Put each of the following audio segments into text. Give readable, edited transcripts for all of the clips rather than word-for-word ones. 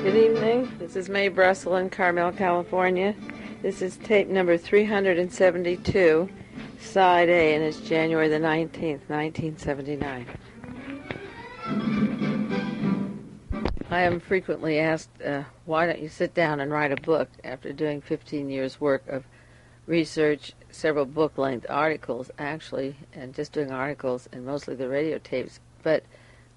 Good evening. This is Mae Brussell in Carmel, California. This is tape number 372, side A, and it's January the 19th, 1979. I am frequently asked, why don't you sit down and write a book after doing 15 years' work of research, several book-length articles, actually, and just doing articles and mostly the radio tapes, or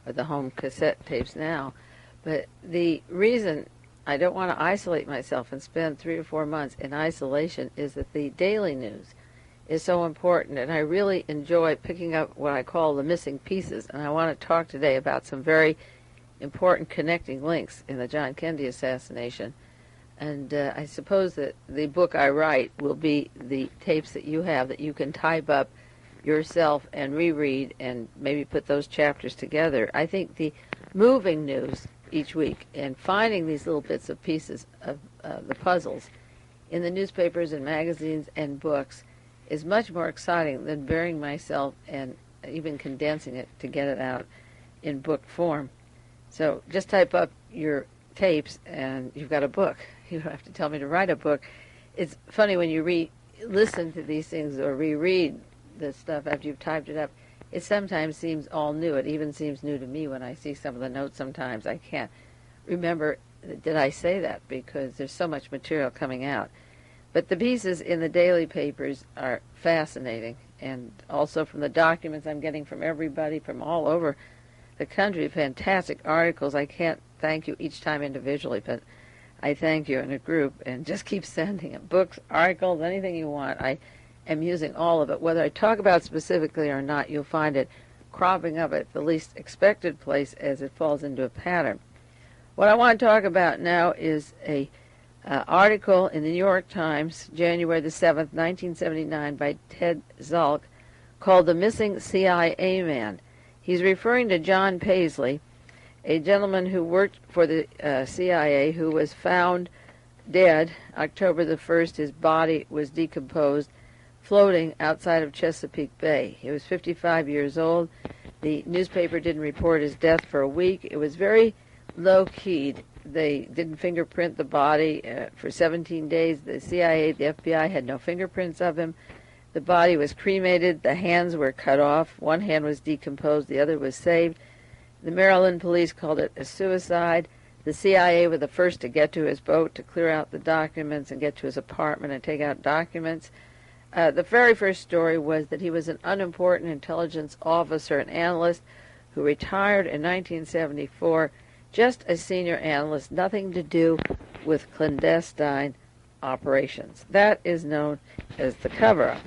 the home cassette tapes now. But the reason I don't want to isolate myself and spend 3 or 4 months in isolation is that the daily news is so important, and I really enjoy picking up what I call the missing pieces, and I want to talk today about some very important connecting links in the John Kennedy assassination. And I suppose that the book I write will be the tapes that you have that you can type up yourself and reread and maybe put those chapters together. I think the moving news each week and finding these little bits of pieces of the puzzles in the newspapers and magazines and books is much more exciting than burying myself and even condensing it to get it out in book form. So just type up your tapes and you've got a book. You don't have to tell me to write a book. It's funny when you listen to these things or reread the stuff after you've typed it up. It sometimes seems all new. It even seems new to me when I see some of the notes sometimes. I can't remember, did I say that? Because there's so much material coming out. But the pieces in the daily papers are fascinating, and also from the documents I'm getting from everybody from all over the country, fantastic articles. I can't thank you each time individually, but I thank you in a group, and just keep sending it. Books, articles, anything you want. I am using all of it. Whether I talk about it specifically or not, you'll find it cropping up at the least expected place as it falls into a pattern. What I want to talk about now is a article in the New York Times, January the 7th, 1979, by Ted Zalk, called The Missing CIA Man. He's referring to John Paisley, a gentleman who worked for the CIA, who was found dead October the 1st. His body was decomposed, floating outside of Chesapeake Bay. He was 55 years old. The newspaper didn't report his death for a week. It was very low-keyed. They didn't fingerprint the body for 17 days. The CIA, the FBI had no fingerprints of him. The body was cremated. The hands were cut off. One hand was decomposed. The other was saved. The Maryland police called it a suicide. The CIA were the first to get to his boat to clear out the documents and get to his apartment and take out documents. The very first story was that he was an unimportant intelligence officer and analyst who retired in 1974, just a senior analyst, nothing to do with clandestine operations. That is known as the cover-up.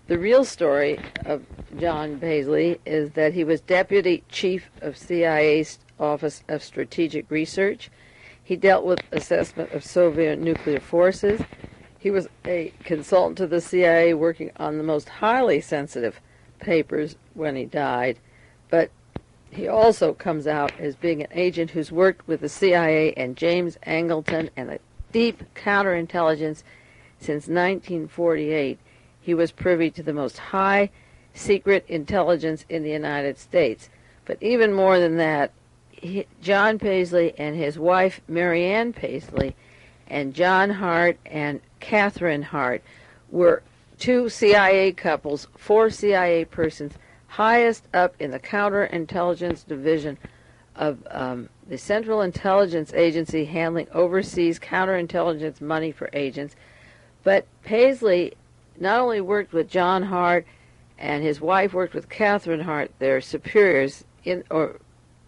The real story of John Paisley is that he was deputy chief of CIA's Office of Strategic Research. He dealt with assessment of Soviet nuclear forces. He was a consultant to the CIA working on the most highly sensitive papers when he died, but he also comes out as being an agent who's worked with the CIA and James Angleton and the deep counterintelligence since 1948. He was privy to the most high secret intelligence in the United States. But even more than that, John Paisley and his wife Marianne Paisley and John Hart and Catherine Hart were two CIA couples, 4 CIA persons, highest up in the counterintelligence division of the Central Intelligence Agency handling overseas counterintelligence money for agents. But Paisley not only worked with John Hart, and his wife worked with Catherine Hart, their superiors, or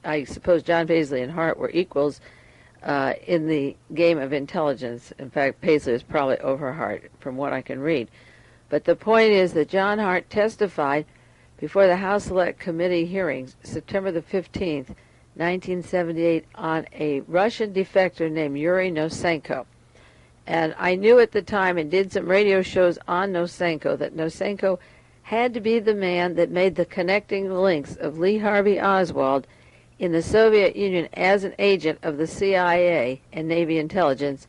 I suppose John Paisley and Hart were equals in the game of intelligence. In fact, Paisley was probably over Hart, from what I can read. But the point is that John Hart testified before the House Select Committee hearings, September the 15th, 1978, on a Russian defector named Yuri Nosenko. And I knew at the time, and did some radio shows on Nosenko, that Nosenko had to be the man that made the connecting links of Lee Harvey Oswald in the Soviet Union as an agent of the CIA and Navy intelligence,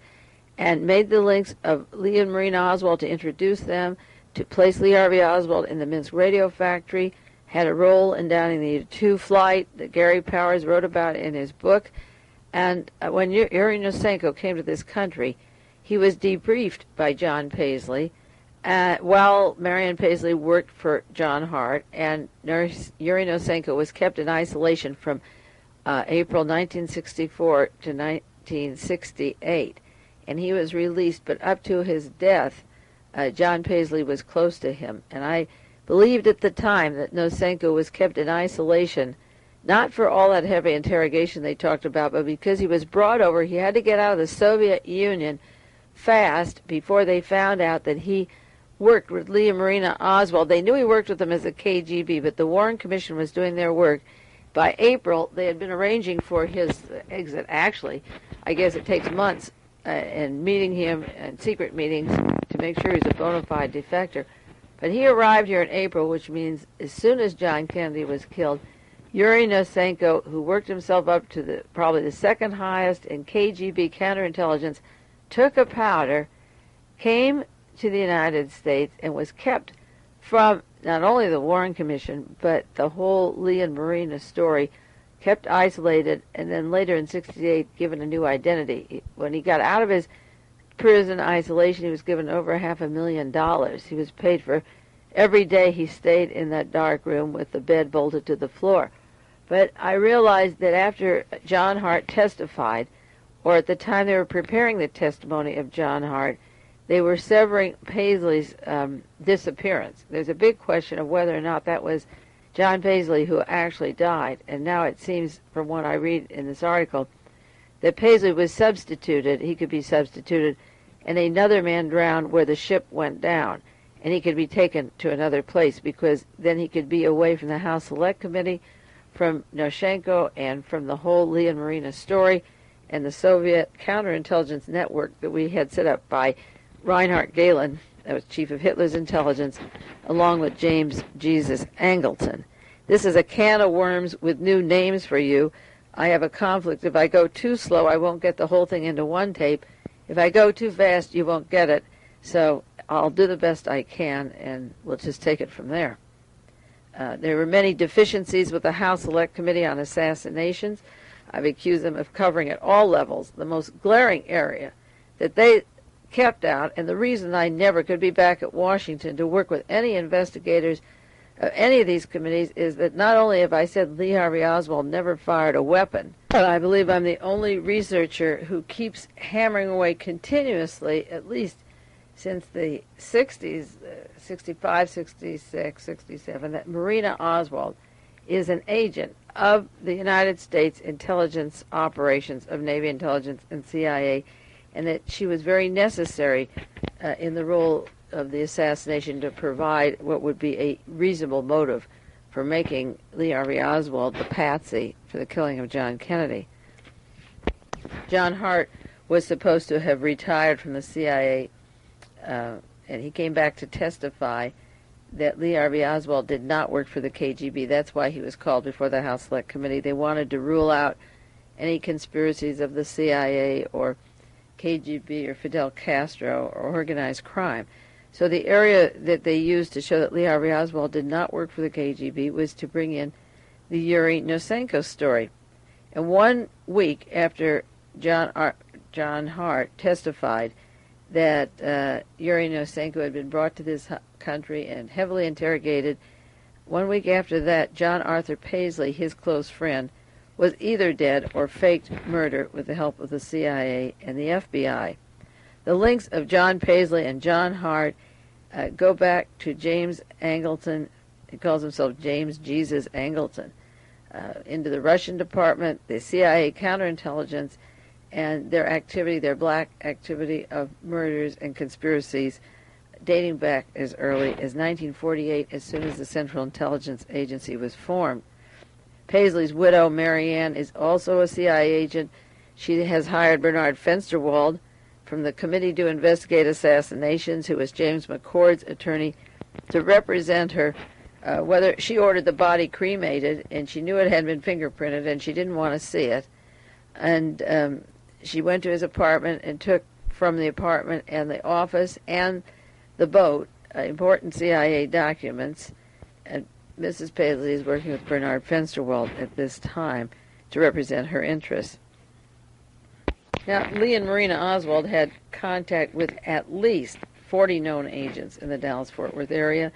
and made the links of Lee and Marina Oswald to introduce them, to place Lee Harvey Oswald in the Minsk radio factory, had a role in downing the U-2 flight that Gary Powers wrote about in his book. And when Yuri Nosenko came to this country, he was debriefed by John Paisley while Marion Paisley worked for John Hart, and Yuri Nosenko was kept in isolation from April 1964 to 1968, and he was released, but up to his death, John Paisley was close to him, and I believed at the time that Nosenko was kept in isolation, not for all that heavy interrogation they talked about, but because he was brought over. He had to get out of the Soviet Union fast before they found out that he worked with Lee and Marina Oswald. They knew he worked with them as a KGB, but the Warren Commission was doing their work. By April, they had been arranging for his exit. Actually, I guess it takes months and meeting him and secret meetings to make sure he's a bona fide defector. But he arrived here in April, which means as soon as John Kennedy was killed, Yuri Nosenko, who worked himself up to probably the second highest in KGB counterintelligence, took a powder, came to the United States, and was kept from not only the Warren Commission, but the whole Lee and Marina story, kept isolated, and then later in '68 given a new identity. When he got out of his prison isolation, he was given over $500,000. He was paid for every day he stayed in that dark room with the bed bolted to the floor. But I realized that after John Hart testified, or at the time they were preparing the testimony of John Hart, they were severing Paisley's disappearance. There's a big question of whether or not that was John Paisley who actually died. And now it seems, from what I read in this article, that Paisley was substituted. He could be substituted, and another man drowned where the ship went down, and he could be taken to another place, because then he could be away from the House Select Committee, from Nosenko, and from the whole Lee and Marina story, and the Soviet counterintelligence network that we had set up by Reinhard Gehlen, that was chief of Hitler's intelligence, along with James Jesus Angleton. This is a can of worms with new names for you. I have a conflict. If I go too slow, I won't get the whole thing into one tape. If I go too fast, you won't get it. So I'll do the best I can, and we'll just take it from there. There were many deficiencies with the House Select Committee on Assassinations. I've accused them of covering at all levels the most glaring area that they kept out, and the reason I never could be back at Washington to work with any investigators of any of these committees is that not only have I said Lee Harvey Oswald never fired a weapon, but I believe I'm the only researcher who keeps hammering away continuously, at least since the 60s, 65, 66, 67, that Marina Oswald is an agent of the United States intelligence operations, of Navy intelligence and CIA, and that she was very necessary in the role of the assassination to provide what would be a reasonable motive for making Lee Harvey Oswald the patsy for the killing of John Kennedy. John Hart was supposed to have retired from the CIA, and he came back to testify that Lee Harvey Oswald did not work for the KGB. That's why he was called before the House Select Committee. They wanted to rule out any conspiracies of the CIA or KGB or Fidel Castro or organized crime. So the area that they used to show that Lee Harvey Oswald did not work for the KGB was to bring in the Yuri Nosenko story. And 1 week after John Hart testified that Yuri Nosenko had been brought to this country and heavily interrogated, 1 week after that, John Arthur Paisley, his close friend, was either dead or faked murder with the help of the CIA and the FBI. The links of John Paisley and John Hart go back to James Angleton. He calls himself James Jesus Angleton, into the Russian department, the CIA counterintelligence, and their activity, their black activity of murders and conspiracies dating back as early as 1948, as soon as the Central Intelligence Agency was formed. Paisley's widow, Marianne, is also a CIA agent. She has hired Bernard Fensterwald from the Committee to Investigate Assassinations, who was James McCord's attorney, to represent her. Whether she ordered the body cremated, and she knew it had been fingerprinted, and she didn't want to see it. And she went to his apartment and took from the apartment and the office and the boat important CIA documents. And Mrs. Paisley is working with Bernard Fensterwald at this time to represent her interests. Now, Lee and Marina Oswald had contact with at least 40 known agents in the Dallas-Fort Worth area,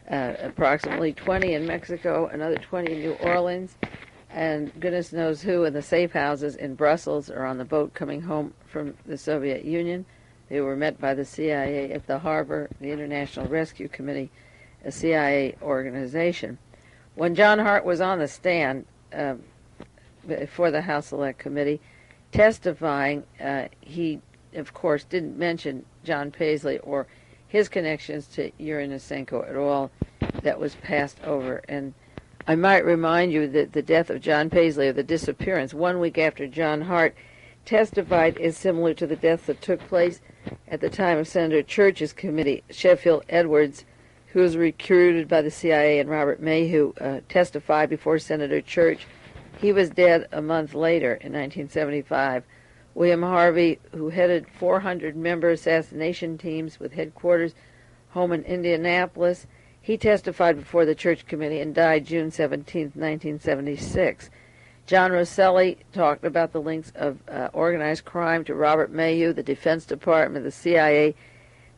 approximately 20 in Mexico, another 20 in New Orleans, and goodness knows who in the safe houses in Brussels or on the boat coming home from the Soviet Union. They were met by the CIA at the harbor, the International Rescue Committee, a CIA organization. When John Hart was on the stand before the House Select Committee testifying, he, of course, didn't mention John Paisley or his connections to Yuri Nosenko at all. That was passed over. And I might remind you that the death of John Paisley, or the disappearance, 1 week after John Hart testified, is similar to the death that took place at the time of Senator Church's committee, Sheffield Edwards, who was recruited by the CIA, and Robert Mayhew testified before Senator Church. He was dead a month later in 1975. William Harvey, who headed 400-member assassination teams with headquarters home in Indianapolis, he testified before the Church Committee and died June 17, 1976. John Rosselli talked about the links of organized crime to Robert Mayhew, the Defense Department, the CIA,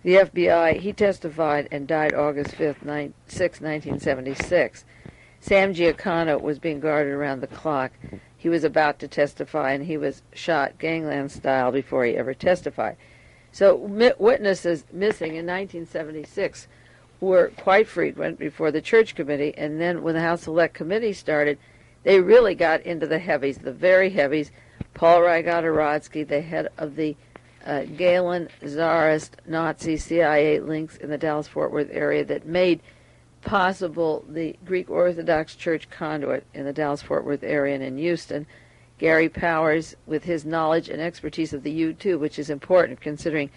the FBI. He testified and died August 6, 1976. Sam Giancana was being guarded around the clock. He was about to testify, and he was shot gangland style before he ever testified. So witnesses missing in 1976 were quite frequent before the Church Committee, and then when the House Select Committee started, they really got into the heavies, the very heavies. Paul Rygotorodsky, the head of the Gehlen, Tsarist, Nazi, CIA links in the Dallas-Fort Worth area that made possible the Greek Orthodox Church conduit in the Dallas-Fort Worth area and in Houston. Gary Powers, with his knowledge and expertise of the U-2, which is important considering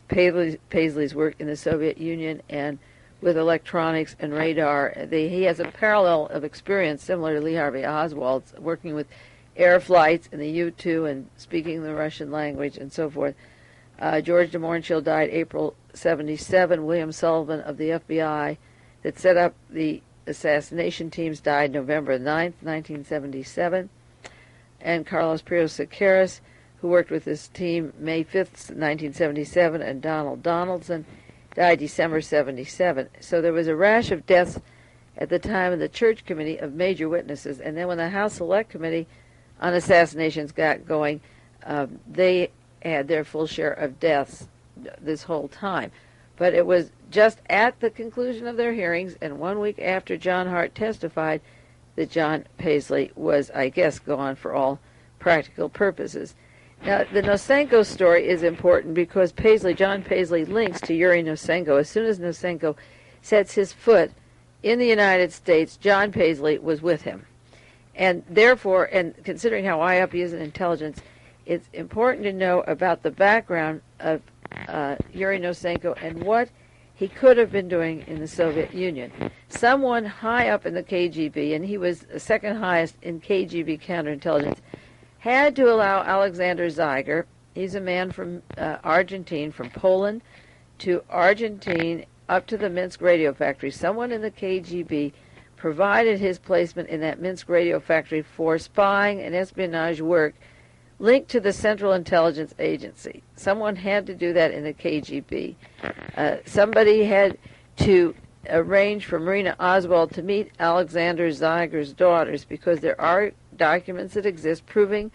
Paisley's work in the Soviet Union and with electronics and radar. He has a parallel of experience similar to Lee Harvey Oswald's, working with air flights in the U-2 and speaking the Russian language and so forth. George de Mohrenschildt died April 77. William Sullivan of the FBI that set up the assassination teams died November 9th, 1977. And Carlos Prios Sequeiros, who worked with this team May 5th, 1977, and Donald Donaldson died December 77. So there was a rash of deaths at the time of the Church Committee of major witnesses. And then when the House Select Committee on Assassinations got going, they had their full share of deaths this whole time. But it was just at the conclusion of their hearings and 1 week after John Hart testified that John Paisley was, I guess, gone for all practical purposes. Now, the Nosenko story is important because John Paisley links to Yuri Nosenko. As soon as Nosenko sets his foot in the United States, John Paisley was with him. And therefore, and considering how high up he is in intelligence, it's important to know about the background of Yuri Nosenko and what he could have been doing in the Soviet Union. Someone high up in the KGB, and he was the second highest in KGB counterintelligence, had to allow Alexander Zeiger, he's a man from Argentine, from Poland to Argentine up to the Minsk radio factory. Someone in the KGB provided his placement in that Minsk radio factory for spying and espionage work linked to the Central Intelligence Agency. Someone had to do that in the KGB. Somebody had to arrange for Marina Oswald to meet Alexander Zeiger's daughters because there are documents that exist proving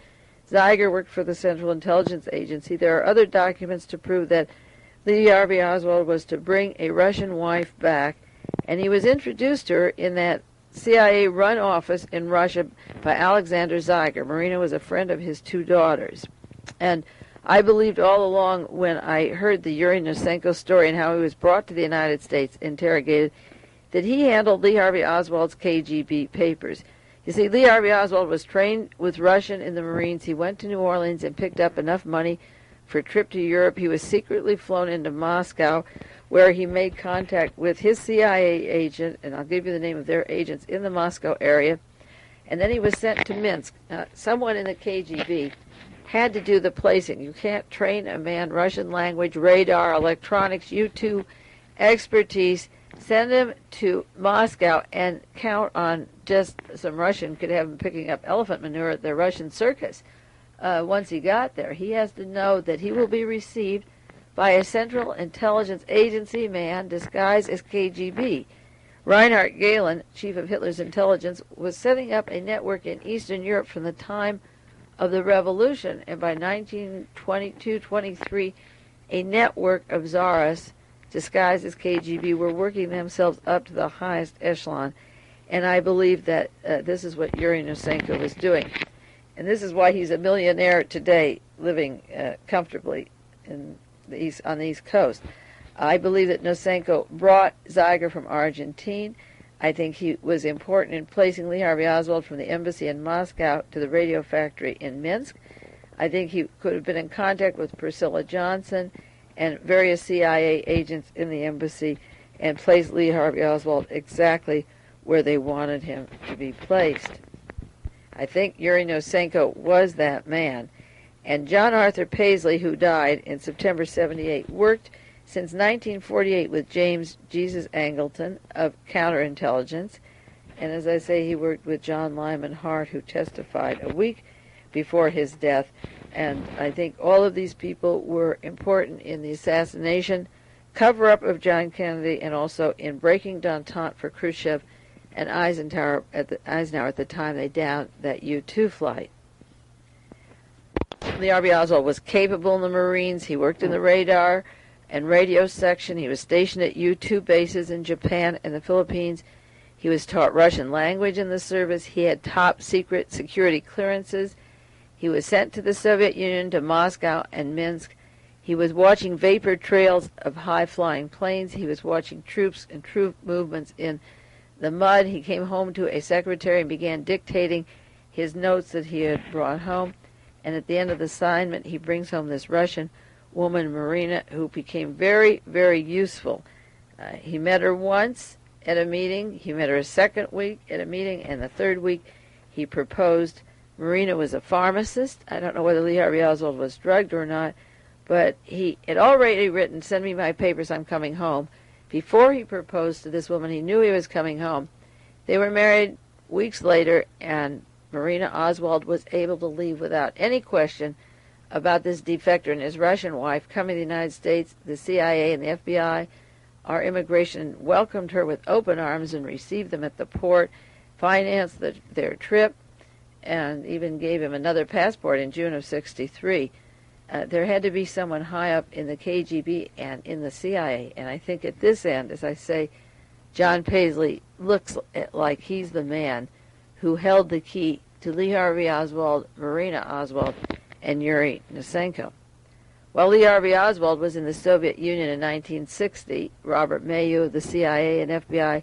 Zeiger worked for the Central Intelligence Agency. There are other documents to prove that Lee Harvey Oswald was to bring a Russian wife back, and he was introduced to her in that CIA-run office in Russia by Alexander Zeiger. Marina was a friend of his two daughters. And I believed all along when I heard the Yuri Nosenko story and how he was brought to the United States, interrogated, that he handled Lee Harvey Oswald's KGB papers. You see, Lee Harvey Oswald was trained with Russian in the Marines. He went to New Orleans and picked up enough money for a trip to Europe. He was secretly flown into Moscow, where he made contact with his CIA agent, and I'll give you the name of their agents in the Moscow area, and then he was sent to Minsk. Someone in the KGB had to do the placing. You can't train a man Russian language, radar, electronics, U-2 expertise, send him to Moscow and count on just some Russian could have him picking up elephant manure at the Russian circus. once he got there. He has to know that he will be received by a Central Intelligence Agency man disguised as KGB. Reinhard Gehlen, chief of Hitler's intelligence, was setting up a network in Eastern Europe from the time of the revolution, and by 1922-23, a network of czars disguised as KGB were working themselves up to the highest echelon. And I believe that this is what Yuri Nosenko was doing. And this is why he's a millionaire today, living comfortably on the East Coast. I believe that Nosenko brought Zeiger from Argentina. I think he was important in placing Lee Harvey Oswald from the embassy in Moscow to the radio factory in Minsk. I think he could have been in contact with Priscilla Johnson and various CIA agents in the embassy and placed Lee Harvey Oswald exactly where they wanted him to be placed. I think Yuri Nosenko was that man. And John Arthur Paisley, who died in September 78, worked since 1948 with James Jesus Angleton of Counterintelligence. And as I say, he worked with John Lyman Hart, who testified a week before his death. And I think all of these people were important in the assassination, cover-up of John Kennedy, and also in breaking d'entente for Khrushchev and Eisenhower at the time they downed that U-2 flight. Lee Harvey Oswald was capable in the Marines. He worked in the radar and radio section. He was stationed at U-2 bases in Japan and the Philippines. He was taught Russian language in the service. He had top-secret security clearances. He was sent to the Soviet Union, to Moscow and Minsk. He was watching vapor trails of high-flying planes. He was watching troops and troop movements in the mud. He came home to a secretary and began dictating his notes that he had brought home. And at the end of the assignment, he brings home this Russian woman, Marina, who became very, very useful. He met her once at a meeting. He met her a second week at a meeting. And the third week, he proposed. Marina was a pharmacist. I don't know whether Lee Harvey Oswald was drugged or not, but he had already written, "Send me my papers, I'm coming home." Before he proposed to this woman, he knew he was coming home. They were married weeks later, and Marina Oswald was able to leave without any question about this defector and his Russian wife coming to the United States. The CIA and the FBI, our immigration, welcomed her with open arms and received them at the port, financed their trip, and even gave him another passport in June of '63. There had to be someone high up in the KGB and in the CIA, and I think at this end, as I say, John Paisley looks like he's the man who held the key to Lee Harvey Oswald, Marina Oswald, and Yuri Nosenko. While Lee Harvey Oswald was in the Soviet Union in 1960, Robert Mayu of the CIA and FBI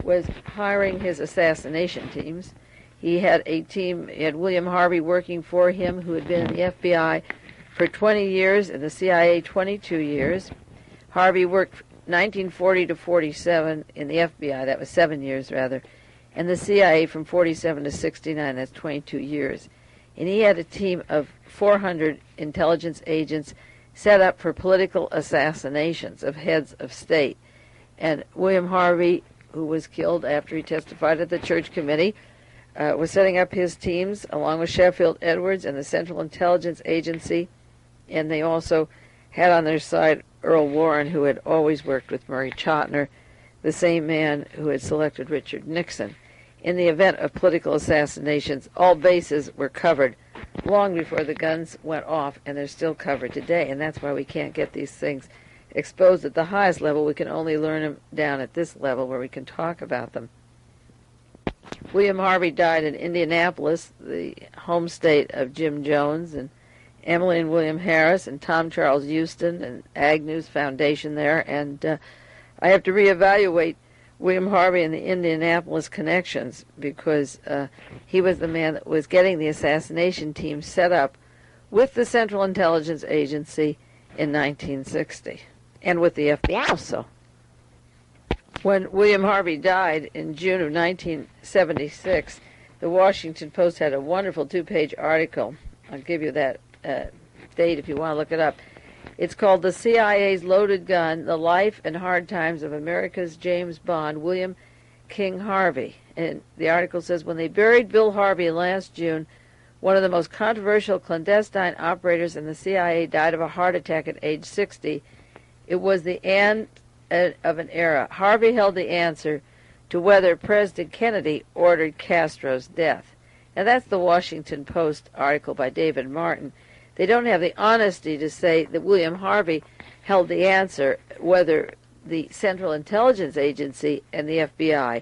was hiring his assassination teams. He had a team. He had William Harvey working for him, who had been in the FBI for 20 years and the CIA 22 years. Harvey worked 1940 to 47 in the FBI. That was 7 years, rather. And the CIA from 47 to 69. That's 22 years. And he had a team of 400 intelligence agents set up for political assassinations of heads of state. And William Harvey, who was killed after he testified at the Church Committee, was setting up his teams along with Sheffield Edwards and the Central Intelligence Agency. And they also had on their side Earl Warren, who had always worked with Murray Chotiner, the same man who had selected Richard Nixon. In the event of political assassinations, all bases were covered long before the guns went off, and they're still covered today. And that's why we can't get these things exposed at the highest level. We can only learn them down at this level where we can talk about them. William Harvey died in Indianapolis, the home state of Jim Jones, and Emily and William Harris, and Tom Charles Houston, and Agnew's Foundation there. And I have to reevaluate William Harvey and the Indianapolis connections, because he was the man that was getting the assassination team set up with the Central Intelligence Agency in 1960, and with the FBI also. When William Harvey died in June of 1976, the Washington Post had a wonderful 2-page article. I'll give you that date if you want to look it up. It's called "The CIA's Loaded Gun, The Life and Hard Times of America's James Bond, William King Harvey." And the article says, when they buried Bill Harvey last June, one of the most controversial clandestine operators in the CIA, died of a heart attack at age 60. It was the end of an era. Harvey held the answer to whether President Kennedy ordered Castro's death. Now that's the Washington Post article by David Martin. They don't have the honesty to say that William Harvey held the answer whether the Central Intelligence Agency and the FBI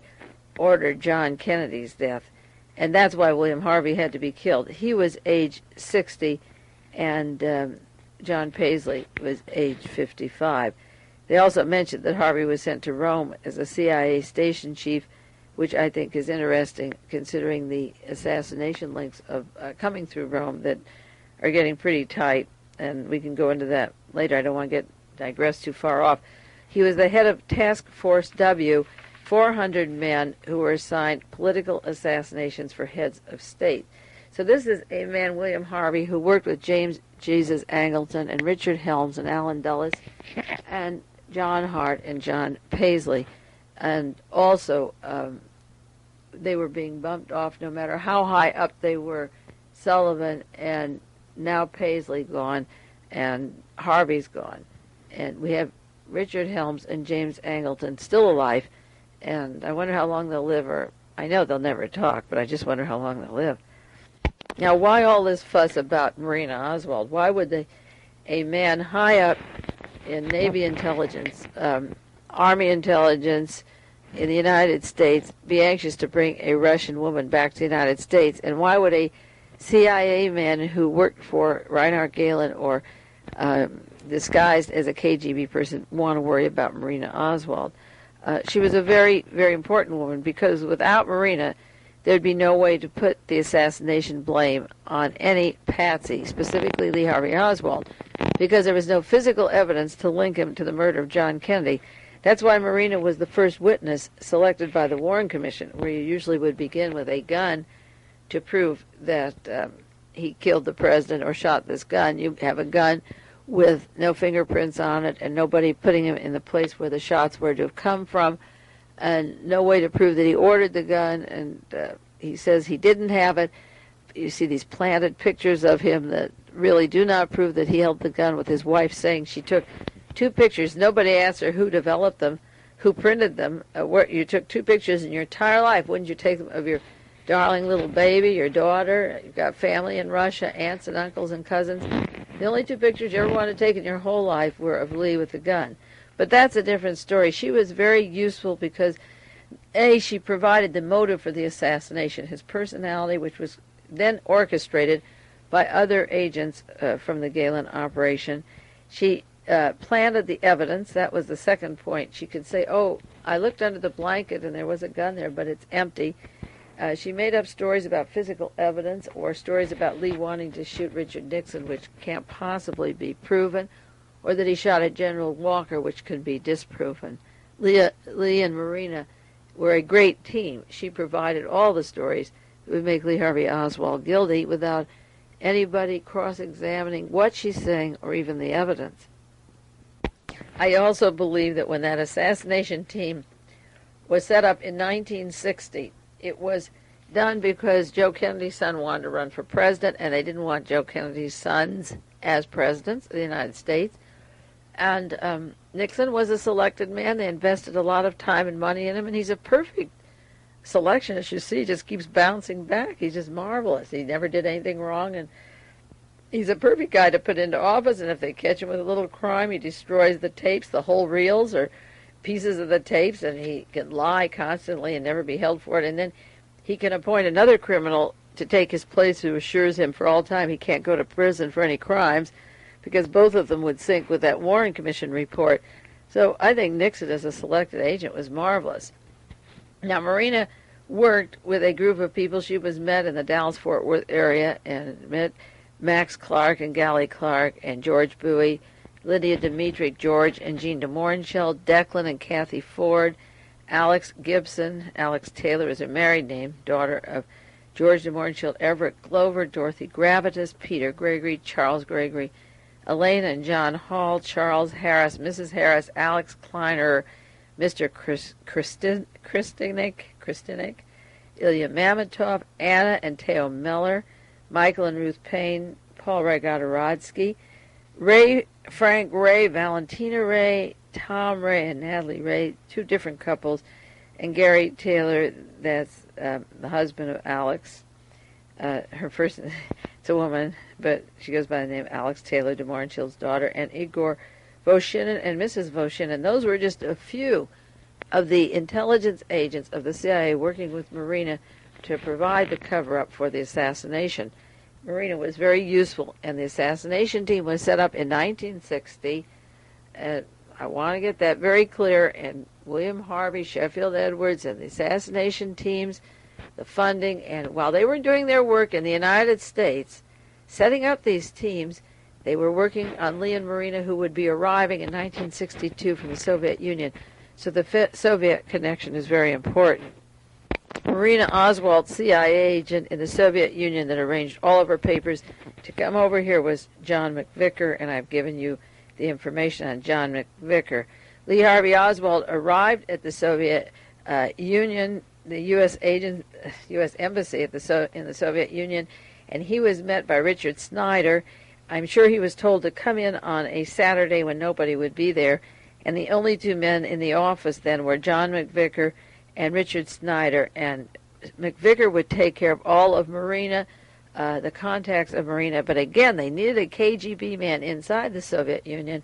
ordered John Kennedy's death. And that's why William Harvey had to be killed. He was age 60, and John Paisley was age 55. They also mentioned that Harvey was sent to Rome as a CIA station chief, which I think is interesting considering the assassination links of coming through Rome that are getting pretty tight, and we can go into that later. I don't want to digress too far off. He was the head of Task Force W, 400 men who were assigned political assassinations for heads of state. So this is a man, William Harvey, who worked with James Jesus Angleton and Richard Helms and Allen Dulles and John Hart and John Paisley. And also they were being bumped off no matter how high up they were. Sullivan and now Paisley gone, and Harvey's gone. And we have Richard Helms and James Angleton still alive. And I wonder how long they'll live, or I know they'll never talk, but I just wonder how long they'll live. Now, why all this fuss about Marina Oswald? Why would a man high up in Navy intelligence, Army intelligence in the United States be anxious to bring a Russian woman back to the United States? And why would a CIA man who worked for Reinhard Gehlen or disguised as a KGB person want to worry about Marina Oswald? She was a very, very important woman, because without Marina, there'd be no way to put the assassination blame on any patsy, specifically Lee Harvey Oswald, because there was no physical evidence to link him to the murder of John Kennedy. That's why Marina was the first witness selected by the Warren Commission, where you usually would begin with a gun to prove that he killed the president or shot this gun. You have a gun with no fingerprints on it and nobody putting him in the place where the shots were to have come from, and no way to prove that he ordered the gun, and he says he didn't have it. You see these planted pictures of him that really do not prove that he held the gun, with his wife saying she took 2 pictures. Nobody asked her who developed them, who printed them. You took 2 pictures in your entire life. Wouldn't you take them of your darling little baby, your daughter? You've got family in Russia, aunts and uncles and cousins. The only 2 pictures you ever wanted to take in your whole life were of Lee with the gun. But that's a different story. She was very useful because, A, she provided the motive for the assassination, his personality, which was then orchestrated by other agents from the Gehlen operation. She planted the evidence. That was the second point. She could say, oh, I looked under the blanket and there was a gun there, but it's empty. She made up stories about physical evidence or stories about Lee wanting to shoot Richard Nixon, which can't possibly be proven, or that he shot at General Walker, which could be disproven. Lee and Marina were a great team. She provided all the stories that would make Lee Harvey Oswald guilty without anybody cross-examining what she's saying or even the evidence. I also believe that when that assassination team was set up in 1960, it was done because Joe Kennedy's son wanted to run for president, and they didn't want Joe Kennedy's sons as presidents of the United States. And Nixon was a selected man. They invested a lot of time and money in him, and he's a perfect selection. As you see, he just keeps bouncing back. He's just marvelous. He never did anything wrong, and he's a perfect guy to put into office. And if they catch him with a little crime, he destroys the tapes, the whole reels, or pieces of the tapes, and he can lie constantly and never be held for it. And then he can appoint another criminal to take his place who assures him for all time he can't go to prison for any crimes, because both of them would sync with that Warren Commission report. So I think Nixon as a selected agent was marvelous. Now, Marina worked with a group of people. She was met in the Dallas-Fort Worth area and met Max Clark and Gally Clark and George Bowie, Lydia Dmitrik, George and Jean de Morenscheld, Declan and Kathy Ford, Alex Gibson. Alex Taylor is her married name, daughter of George de Morenscheld, Everett Glover, Dorothy Gravitas, Peter Gregory, Charles Gregory, Elaine and John Hall, Charles Harris, Mrs. Harris, Alex Kleiner, Mr. Kristinek, Ilya Mamatov, Anna and Theo Miller, Michael and Ruth Payne, Paul Rygotorodsky, Frank Ray, Valentina Ray, Tom Ray, and Natalie Ray, two different couples, and Gary Taylor, that's the husband of Alex. Her first, it's a woman, but she goes by the name Alex Taylor, Demorinshill's daughter, and Igor Voshinin and Mrs. Voshinin. Those were just a few of the intelligence agents of the CIA working with Marina to provide the cover-up for the assassination. Marina was very useful, and the assassination team was set up in 1960. I want to get that very clear, and William Harvey, Sheffield Edwards, and the assassination teams, the funding, and while they were doing their work in the United States, setting up these teams, they were working on Lee and Marina, who would be arriving in 1962 from the Soviet Union. So the Soviet connection is very important. Marina Oswald, CIA agent in the Soviet Union that arranged all of her papers to come over here, was John McVicker, and I've given you the information on John McVicker. Lee Harvey Oswald arrived at the Soviet Union, the U.S. Embassy in the Soviet Union, and he was met by Richard Snyder. I'm sure he was told to come in on a Saturday when nobody would be there, and the only two men in the office then were John McVicker and Richard Snyder, and McVicker would take care of all of Marina, the contacts of Marina, but again, they needed a KGB man inside the Soviet Union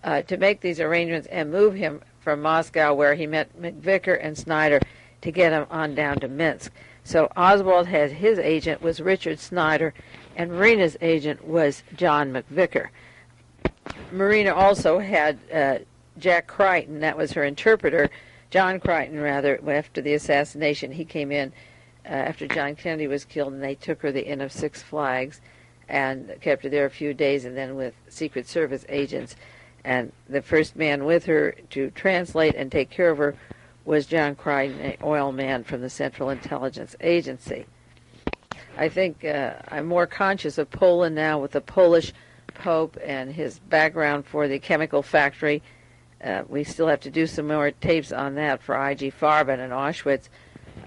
to make these arrangements and move him from Moscow, where he met McVicker and Snyder, to get him on down to Minsk. So Oswald had his agent was Richard Snyder, and Marina's agent was John McVicker. Marina also had Jack Crichton, that was her interpreter, John Crichton, rather, after the assassination. He came in after John Kennedy was killed, and they took her the Inn of Six Flags and kept her there a few days, and then with Secret Service agents. And the first man with her to translate and take care of her was John Crichton, an oil man from the Central Intelligence Agency. I think I'm more conscious of Poland now with the Polish Pope and his background for the chemical factory. We still have to do some more tapes on that for I.G. Farben and Auschwitz.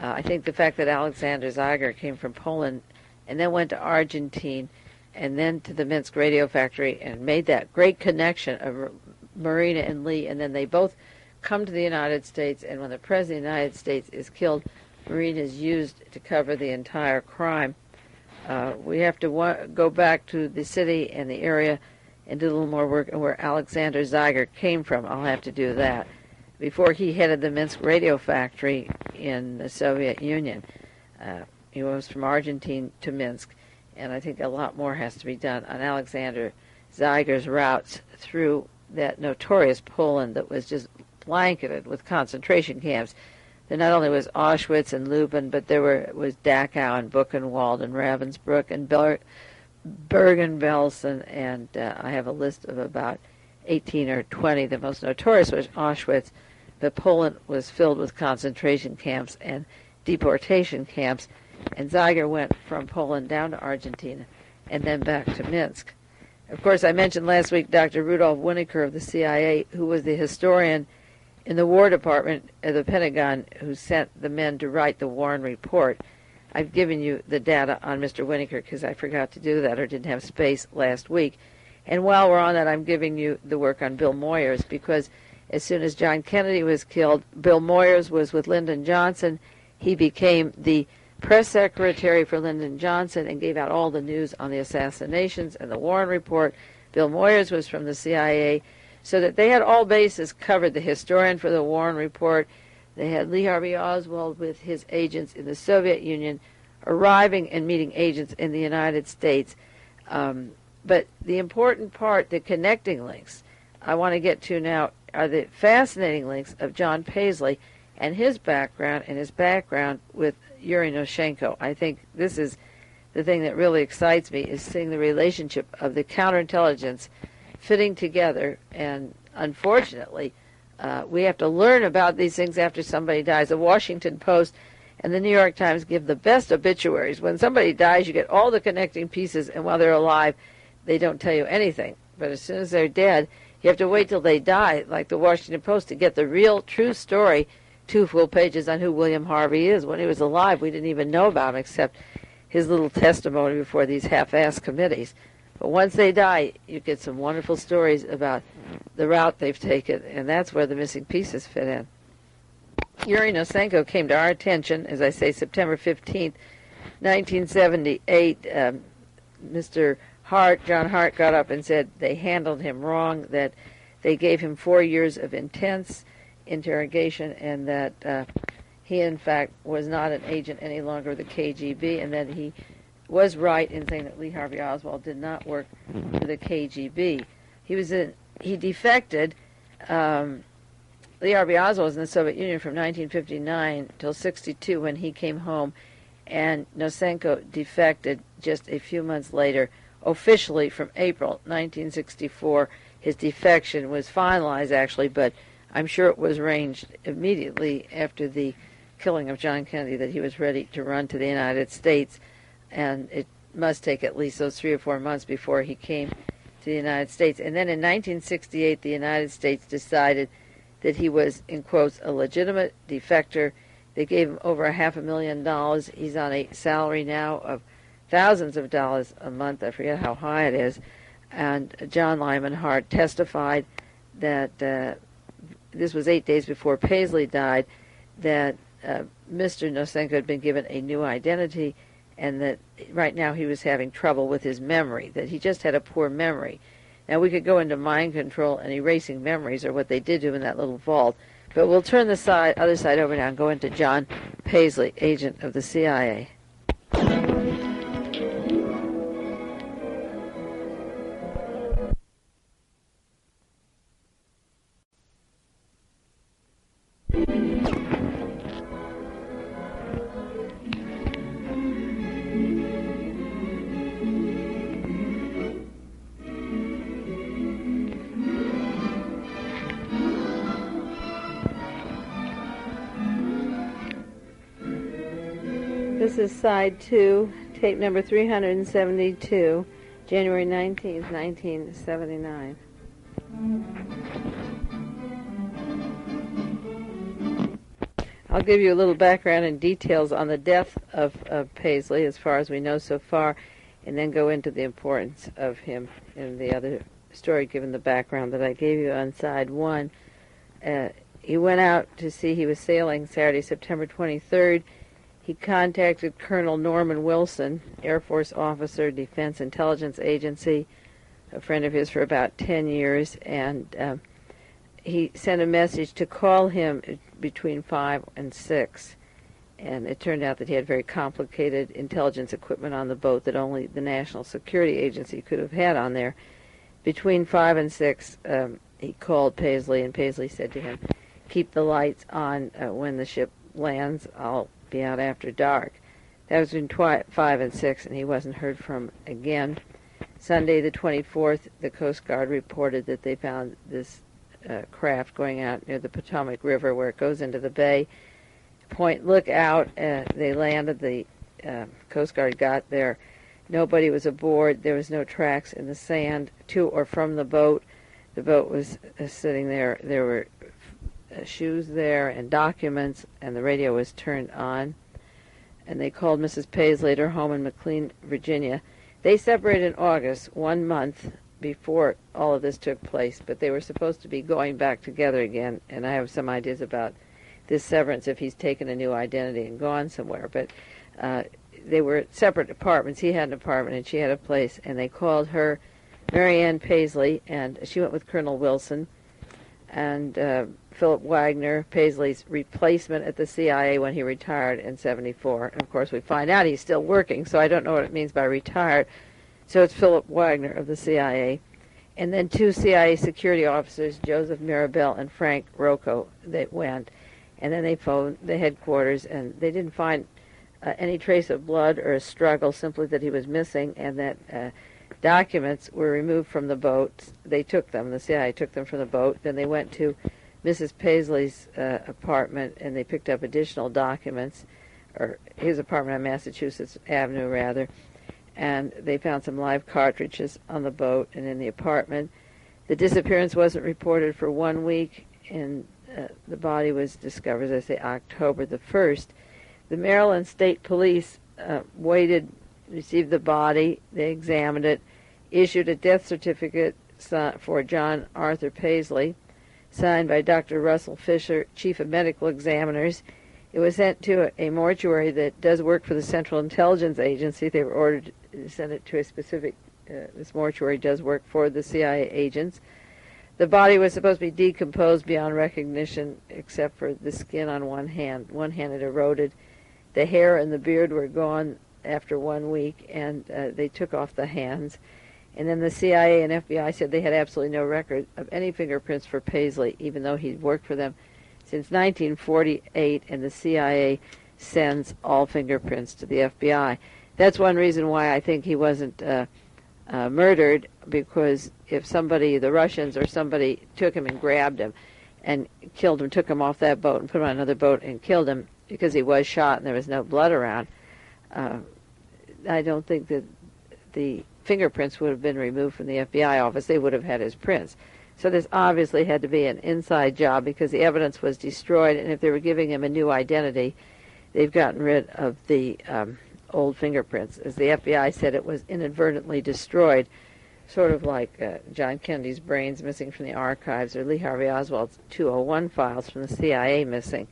I think the fact that Alexander Zeiger came from Poland and then went to Argentina and then to the Minsk radio factory and made that great connection of Marina and Lee, and then they both come to the United States, and when the President of the United States is killed, Marina is used to cover the entire crime. We have to go back to the city and the area and do a little more work where Alexander Zeiger came from. I'll have to do that. Before he headed the Minsk radio factory in the Soviet Union, he was from Argentina to Minsk, and I think a lot more has to be done on Alexander Zeiger's routes through that notorious Poland that was just blanketed with concentration camps. There not only was Auschwitz and Lublin, but there was Dachau and Buchenwald and Ravensbrück and Bergen-Belsen, and I have a list of about 18 or 20. The most notorious was Auschwitz, but Poland was filled with concentration camps and deportation camps, and Zeiger went from Poland down to Argentina and then back to Minsk. Of course, I mentioned last week Dr. Rudolf Winneker of the CIA, who was the historian in the War Department of the Pentagon who sent the men to write the Warren Report. I've given you the data on Mr. Winneker because I forgot to do that or didn't have space last week. And while we're on that, I'm giving you the work on Bill Moyers, because as soon as John Kennedy was killed, Bill Moyers was with Lyndon Johnson. He became the press secretary for Lyndon Johnson and gave out all the news on the assassinations and the Warren Report. Bill Moyers was from the CIA, so that they had all bases covered. The historian for the Warren Report, they had Lee Harvey Oswald with his agents in the Soviet Union arriving and meeting agents in the United States. But the important part, the connecting links, I want to get to now are the fascinating links of John Paisley and his background with Yuri Nosenko. I think this is the thing that really excites me, is seeing the relationship of the counterintelligence fitting together, and unfortunately, we have to learn about these things after somebody dies. The Washington Post and the New York Times give the best obituaries. When somebody dies, you get all the connecting pieces, and while they're alive, they don't tell you anything. But as soon as they're dead, you have to wait till they die, like the Washington Post, to get the real, true story, 2 full pages on who William Harvey is. When he was alive, we didn't even know about him except his little testimony before these half-assed committees. But once they die, you get some wonderful stories about the route they've taken, and that's where the missing pieces fit in. Yuri Nosenko came to our attention, as I say, September 15th, 1978. Mr. John Hart, got up and said they handled him wrong, that they gave him 4 years of intense interrogation, and that he, in fact, was not an agent any longer of the KGB, and that he was right in saying that Lee Harvey Oswald did not work for the KGB. He defected. Lee Harvey Oswald was in the Soviet Union from 1959 till 62 when he came home, and Nosenko defected just a few months later, officially from April 1964. His defection was finalized, actually, but I'm sure it was arranged immediately after the killing of John Kennedy that he was ready to run to the United States, and it must take at least those 3 or 4 months before he came to the United States. And then in 1968, the United States decided that he was, in quotes, a legitimate defector. They gave him over $500,000. He's on a salary now of thousands of dollars a month. I forget how high it is. And John Lyman Hart testified that this was 8 days before Paisley died, that Mr. Nosenko had been given a new identity, and that right now he was having trouble with his memory, that he just had a poor memory. Now, we could go into mind control and erasing memories, or what they did do in that little vault, but we'll turn the other side over now and go into John Paisley, agent of the CIA. This is side 2, tape number 372, January 19th, 1979. I'll give you a little background and details on the death of Paisley, as far as we know so far, and then go into the importance of him in the other story, given the background that I gave you on side 1. He went out to sea. He was sailing Saturday, September 23rd. He contacted Colonel Norman Wilson, Air Force officer, Defense Intelligence Agency, a friend of his for about 10 years, and he sent a message to call him between 5 and 6. And it turned out that he had very complicated intelligence equipment on the boat that only the National Security Agency could have had on there. Between 5 and 6, he called Paisley, and Paisley said to him, "Keep the lights on when the ship lands. I'll be out after dark." That was between 5 and 6, and he wasn't heard from again. Sunday the 24th, the Coast Guard reported that they found this craft going out near the Potomac River where it goes into the bay. Point Lookout, they landed. The Coast Guard got there. Nobody was aboard. There was no tracks in the sand to or from the boat. The boat was sitting there. There were shoes there and documents, and the radio was turned on. And they called Mrs. Paisley at her home in McLean, Virginia. They separated in August, 1 month before all of this took place, but they were supposed to be going back together again, and I have some ideas about this severance if he's taken a new identity and gone somewhere. But they were separate apartments. He had an apartment and she had a place, and they called her Marianne Paisley, and she went with Colonel Wilson. And Philip Wagner, Paisley's replacement at the CIA when he retired in 74. And, of course, we find out he's still working, so I don't know what it means by retired. So it's Philip Wagner of the CIA. And then 2 CIA security officers, Joseph Mirabel and Frank Rocco, that went. And then they phoned the headquarters, and they didn't find any trace of blood or a struggle, simply that he was missing, and that documents were removed from the boat. They took them. The CIA took them from the boat. Then they went to Mrs. Paisley's apartment, and they picked up additional documents, or his apartment on Massachusetts Avenue, rather. And they found some live cartridges on the boat and in the apartment. The disappearance wasn't reported for 1 week, and the body was discovered, as I say, October the 1st. The Maryland State Police waited received the body, they examined it, issued a death certificate for John Arthur Paisley, signed by Dr. Russell Fisher, Chief of Medical Examiners. It was sent to a mortuary that does work for the Central Intelligence Agency. They were ordered to send it to a specific, this mortuary does work for the CIA agents. The body was supposed to be decomposed beyond recognition except for the skin on one hand. One hand had eroded. The hair and the beard were gone after 1 week, and they took off the hands. And then the CIA and FBI said they had absolutely no record of any fingerprints for Paisley, even though he'd worked for them since 1948, and the CIA sends all fingerprints to the FBI. That's one reason why I think he wasn't murdered, because if somebody, the Russians or somebody, took him and grabbed him and killed him, took him off that boat and put him on another boat and killed him because he was shot and there was no blood around, I don't think that the fingerprints would have been removed from the FBI office. They would have had his prints. So this obviously had to be an inside job because the evidence was destroyed, and if they were giving him a new identity, they've gotten rid of the old fingerprints. As the FBI said, it was inadvertently destroyed, sort of like John Kennedy's brains missing from the archives, or Lee Harvey Oswald's 201 files from the CIA missing.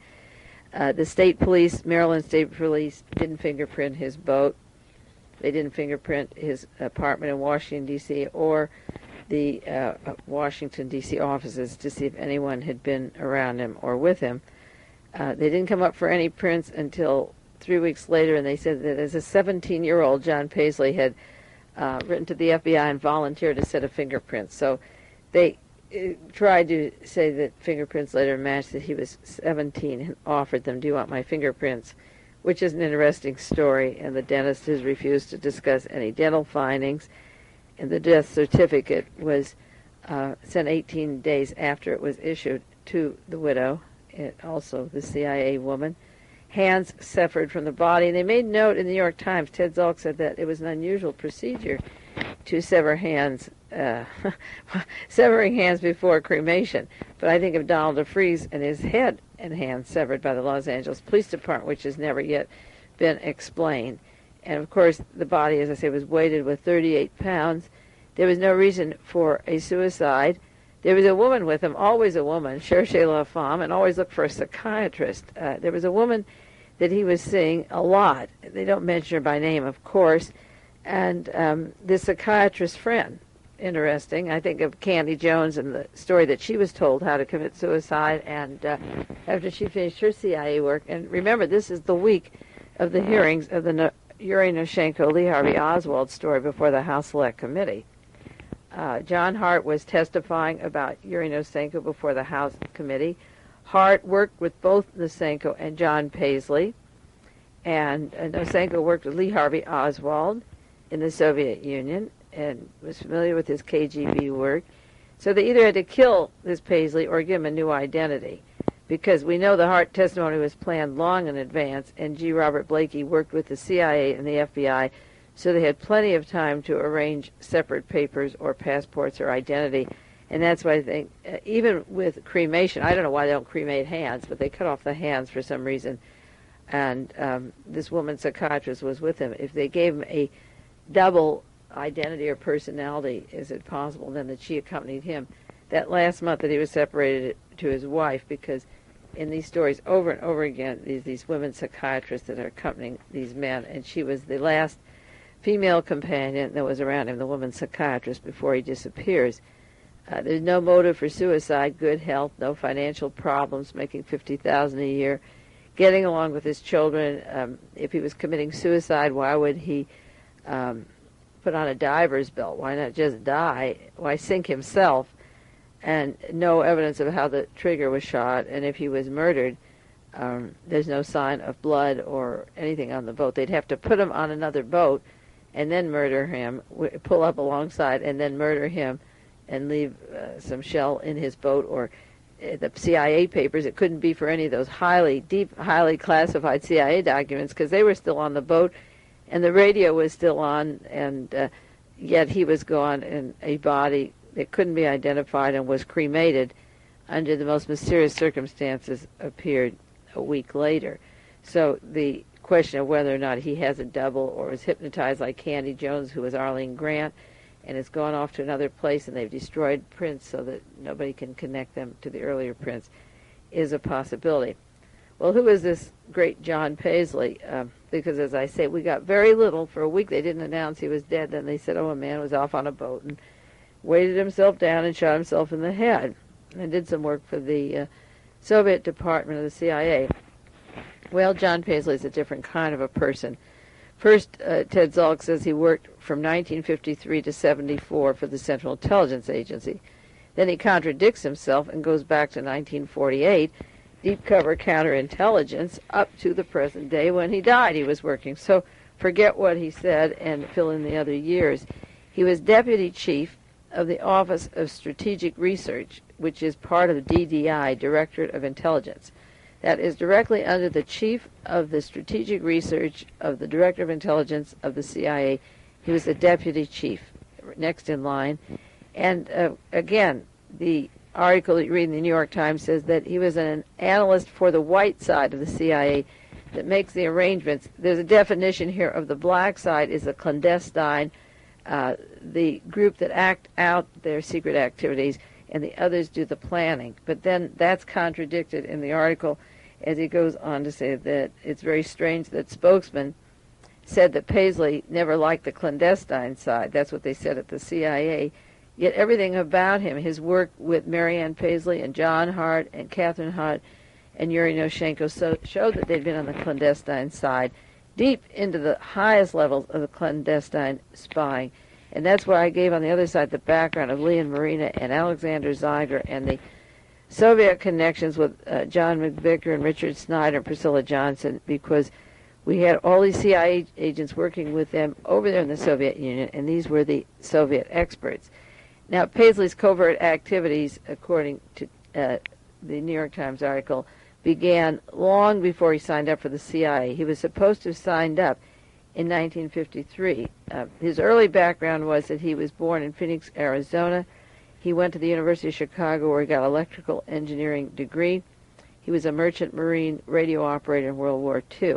The state police, Maryland State Police, didn't fingerprint his boat. They didn't fingerprint his apartment in Washington, D.C., or the Washington, D.C. offices to see if anyone had been around him or with him. They didn't come up for any prints until 3 weeks later, and they said that as a 17-year-old, John Paisley had written to the FBI and volunteered a set of fingerprints. So they tried to say that fingerprints later matched that he was 17 and offered them, "Do you want my fingerprints?" Which is an interesting story, and the dentist has refused to discuss any dental findings. And the death certificate was sent 18 days after it was issued to the widow, also the CIA woman. Hands severed from the body. And they made note in the New York Times, Ted Zolk said that it was an unusual procedure to sever hands, severing hands before cremation. But I think of Donald DeFreeze and his head and hands severed by the Los Angeles Police Department, which has never yet been explained. And of course, the body, as I say, was weighted with 38 pounds. There was no reason for a suicide. There was a woman with him, always a woman, cherchez la femme, and always look for a psychiatrist. There was a woman that he was seeing a lot. They don't mention her by name, of course. And this psychiatrist friend, interesting. I think of Candy Jones and the story that she was told how to commit suicide, and after she finished her CIA work. And remember, this is the week of the hearings of the Yuri Nosenko, Lee Harvey Oswald story before the House Select Committee. John Hart was testifying about Yuri Nosenko before the House Committee. Hart worked with both Nosenko and John Paisley, and Nosenko worked with Lee Harvey Oswald in the Soviet Union and was familiar with his KGB work. So they either had to kill this Paisley or give him a new identity, because we know the Hart testimony was planned long in advance, and G. Robert Blakey worked with the CIA and the FBI, so they had plenty of time to arrange separate papers or passports or identity. And that's why I think, even with cremation, I don't know why they don't cremate hands, but they cut off the hands for some reason. And this woman psychiatrist was with him. If they gave him a double identity or personality, is it possible then that she accompanied him that last month that he was separated to his wife? Because in these stories, over and over again, these women psychiatrists that are accompanying these men, and she was the last female companion that was around him, the woman psychiatrist, before he disappears. There's no motive for suicide, good health, no financial problems, making $50,000 a year, getting along with his children. If he was committing suicide, why would he put on a diver's belt? Why not just die? Why sink himself? And no evidence of how the trigger was shot. And if he was murdered, there's no sign of blood or anything on the boat. They'd have to put him on another boat and then murder him, pull up alongside and then murder him, and leave some shell in his boat. Or the CIA papers, it couldn't be for any of those highly classified CIA documents, because they were still on the boat and the radio was still on, and yet he was gone, and a body that couldn't be identified and was cremated under the most mysterious circumstances appeared a week later. So the question of whether or not he has a double or was hypnotized like Candy Jones, who was Arlene Grant, and has gone off to another place and they've destroyed prints so that nobody can connect them to the earlier prints, is a possibility. Well, who is this great John Paisley? Because, as I say, we got very little. For a week they didn't announce he was dead. Then they said, oh, a man was off on a boat and weighted himself down and shot himself in the head. And did some work for the Soviet department of the CIA. Well, John Paisley is a different kind of a person. First, Ted Zolk says he worked from 1953 to 74 for the Central Intelligence Agency. Then he contradicts himself and goes back to 1948, deep cover counterintelligence, up to the present day when he died. He was working. So forget what he said and fill in the other years. He was deputy chief of the Office of Strategic Research, which is part of the DDI, Directorate of Intelligence. That is directly under the chief of the Strategic Research of the Director of Intelligence of the CIA. He was the deputy chief, next in line. And again, the article that you read in the New York Times says that he was an analyst for the white side of the CIA that makes the arrangements. There's a definition here of the black side is a clandestine, the group that act out their secret activities, and the others do the planning. But then that's contradicted in the article as he goes on to say that it's very strange that spokesman said that Paisley never liked the clandestine side. That's what they said at the CIA. Yet everything about him, his work with Marianne Paisley and John Hart and Catherine Hart and Yuri Nosenko showed that they'd been on the clandestine side, deep into the highest levels of the clandestine spying. And that's why I gave on the other side the background of Lee and Marina and Alexander Zeiger and the Soviet connections with John McVicker and Richard Snyder and Priscilla Johnson, because we had all these CIA agents working with them over there in the Soviet Union, and these were the Soviet experts. Now, Paisley's covert activities, according to the New York Times article, began long before he signed up for the CIA. He was supposed to have signed up in 1953. His early background was that he was born in Phoenix, Arizona. He went to the University of Chicago where he got an electrical engineering degree. He was a merchant marine radio operator in World War II.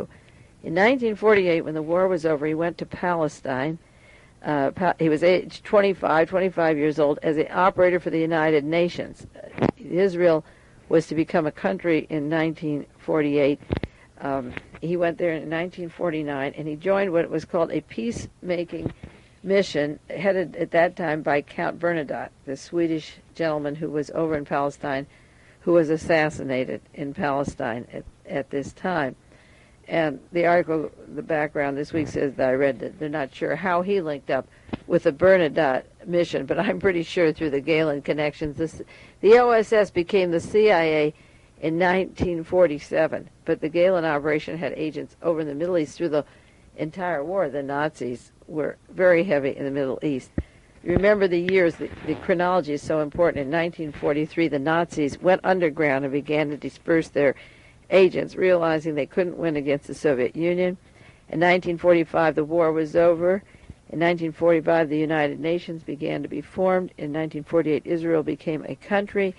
In 1948, when the war was over, he went to Palestine. He was age 25 years old, as an operator for the United Nations. Israel was to become a country in 1948. He went there in 1949, and he joined what was called a peacemaking mission, headed at that time by Count Bernadotte, the Swedish gentleman who was over in Palestine, who was assassinated in Palestine at this time. And the article, the background this week says that I read that they're not sure how he linked up with the Bernadotte mission, but I'm pretty sure through the Gehlen connections. The OSS became the CIA in 1947, but the Gehlen operation had agents over in the Middle East through the entire war. The Nazis were very heavy in the Middle East. Remember the years, the chronology is so important. In 1943, the Nazis went underground and began to disperse their agents, realizing they couldn't win against the Soviet Union. In 1945, the war was over. In 1945, the United Nations began to be formed. In 1948, Israel became a country.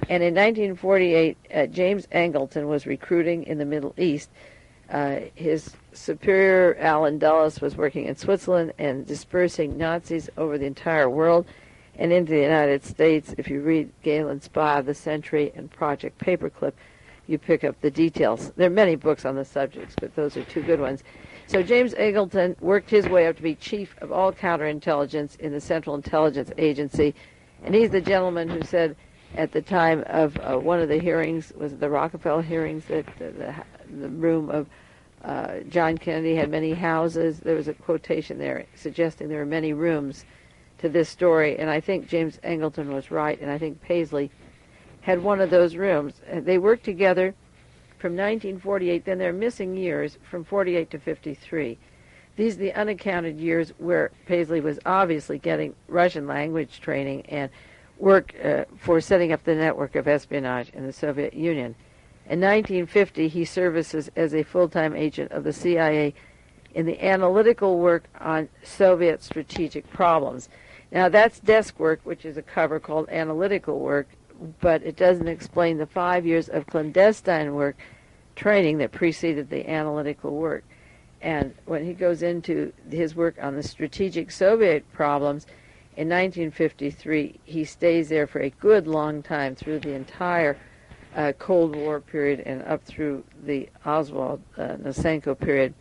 And in 1948, James Angleton was recruiting in the Middle East. His superior, Alan Dulles, was working in Switzerland and dispersing Nazis over the entire world and into the United States. If you read Gehlen's Spy of the Century and Project Paperclip, you pick up the details. There are many books on the subjects, but those are two good ones. So James Angleton worked his way up to be chief of all counterintelligence in the Central Intelligence Agency, and he's the gentleman who said at the time of one of the hearings, was it the Rockefeller hearings, that the room of John Kennedy had many houses. There was a quotation there suggesting there were many rooms to this story, and I think James Angleton was right, and I think Paisley had one of those rooms. They worked together from 1948, then they're missing years from 48 to 53. These are the unaccounted years where Paisley was obviously getting Russian language training and work for setting up the network of espionage in the Soviet Union. In 1950, he services as a full-time agent of the CIA in the analytical work on Soviet strategic problems. Now, that's desk work, which is a cover called analytical work, but it doesn't explain the 5 years of clandestine work training that preceded the analytical work. And when he goes into his work on the strategic Soviet problems, in 1953, he stays there for a good long time through the entire Cold War period and up through the Oswald Nosenko period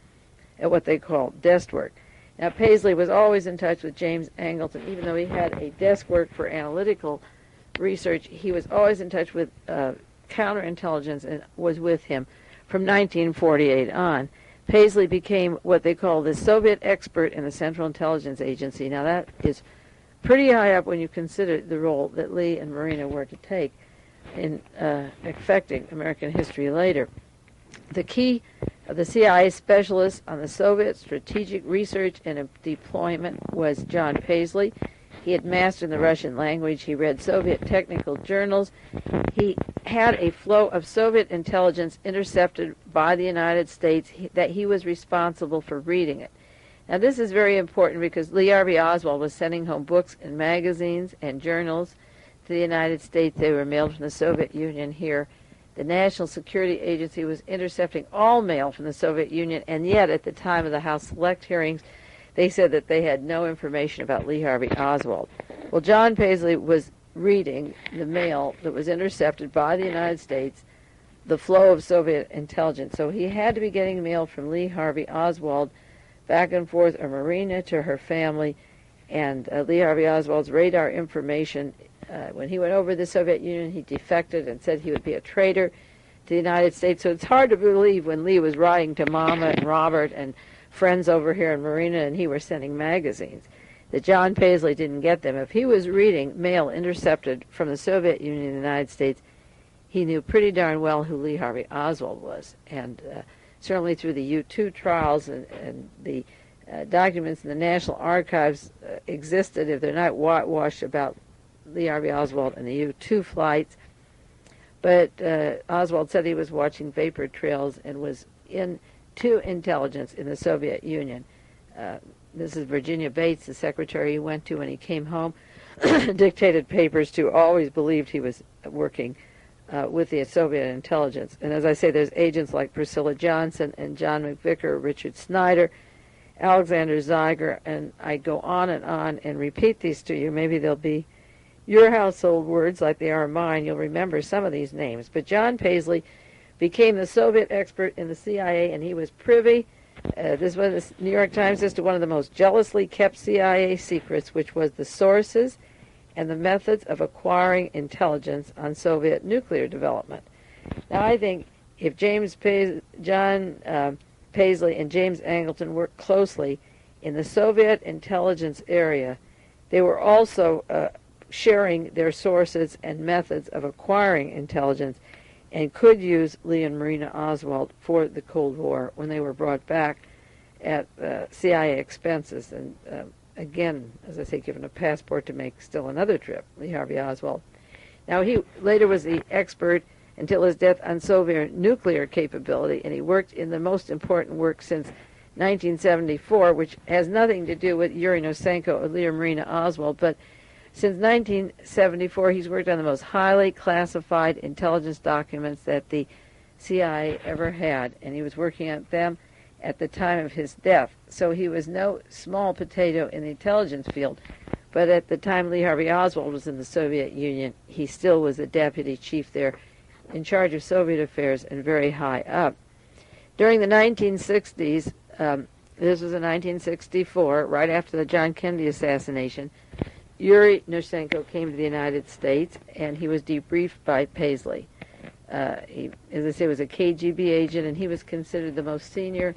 at what they call desk work. Now, Paisley was always in touch with James Angleton. Even though he had a desk work for analytical research, he was always in touch with counterintelligence and was with him from 1948 on. Paisley became what they call the Soviet expert in the Central Intelligence Agency. Now, that is pretty high up when you consider the role that Lee and Marina were to take in affecting American history later. The key of the CIA specialist on the Soviet strategic research and deployment was John Paisley. He had mastered the Russian language. He read Soviet technical journals. He had a flow of Soviet intelligence intercepted by the United States that he was responsible for reading it. Now, this is very important because Lee Harvey Oswald was sending home books and magazines and journals to the United States. They were mailed from the Soviet Union here. The National Security Agency was intercepting all mail from the Soviet Union, and yet at the time of the House Select hearings, they said that they had no information about Lee Harvey Oswald. Well, John Paisley was reading the mail that was intercepted by the United States, the flow of Soviet intelligence. So he had to be getting mail from Lee Harvey Oswald back and forth, or Marina to her family, and Lee Harvey Oswald's radar information. When he went over the Soviet Union, he defected and said he would be a traitor to the United States. So it's hard to believe when Lee was writing to Mama and Robert and friends over here in Marina, and he were sending magazines, that John Paisley didn't get them. If he was reading mail intercepted from the Soviet Union and the United States, he knew pretty darn well who Lee Harvey Oswald was. And certainly through the U-2 trials and the documents in the National Archives existed, if they're not whitewashed, about Lee Harvey Oswald and the U-2 flights. But Oswald said he was watching vapor trails and was into intelligence in the Soviet Union. This is Virginia Bates, the secretary he went to when he came home, dictated papers to, always believed he was working with the Soviet intelligence. And as I say, there's agents like Priscilla Johnson and John McVicker, Richard Snyder, Alexander Zeiger, and I go on and repeat these to you. Maybe they'll be your household words like they are mine. You'll remember some of these names. But John Paisley became the Soviet expert in the CIA, and he was privy, this was the New York Times, as to one of the most jealously kept CIA secrets, which was the sources and the methods of acquiring intelligence on Soviet nuclear development. Now, I think if John Paisley and James Angleton worked closely in the Soviet intelligence area, they were also sharing their sources and methods of acquiring intelligence, and could use Lee and Marina Oswald for the Cold War when they were brought back at CIA expenses. And again, as I say, given a passport to make still another trip, Lee Harvey Oswald. Now, he later was the expert until his death on Soviet nuclear capability, and he worked in the most important work since 1974, which has nothing to do with Yuri Nosenko or Lee or Marina Oswald, but since 1974, he's worked on the most highly classified intelligence documents that the CIA ever had, and he was working on them at the time of his death. So he was no small potato in the intelligence field, but at the time Lee Harvey Oswald was in the Soviet Union, he still was the deputy chief there in charge of Soviet affairs and very high up. During the 1960s, this was in 1964, right after the John Kennedy assassination, Yuri Nosenko came to the United States, and he was debriefed by Paisley. He, as I say, was a KGB agent, and he was considered the most senior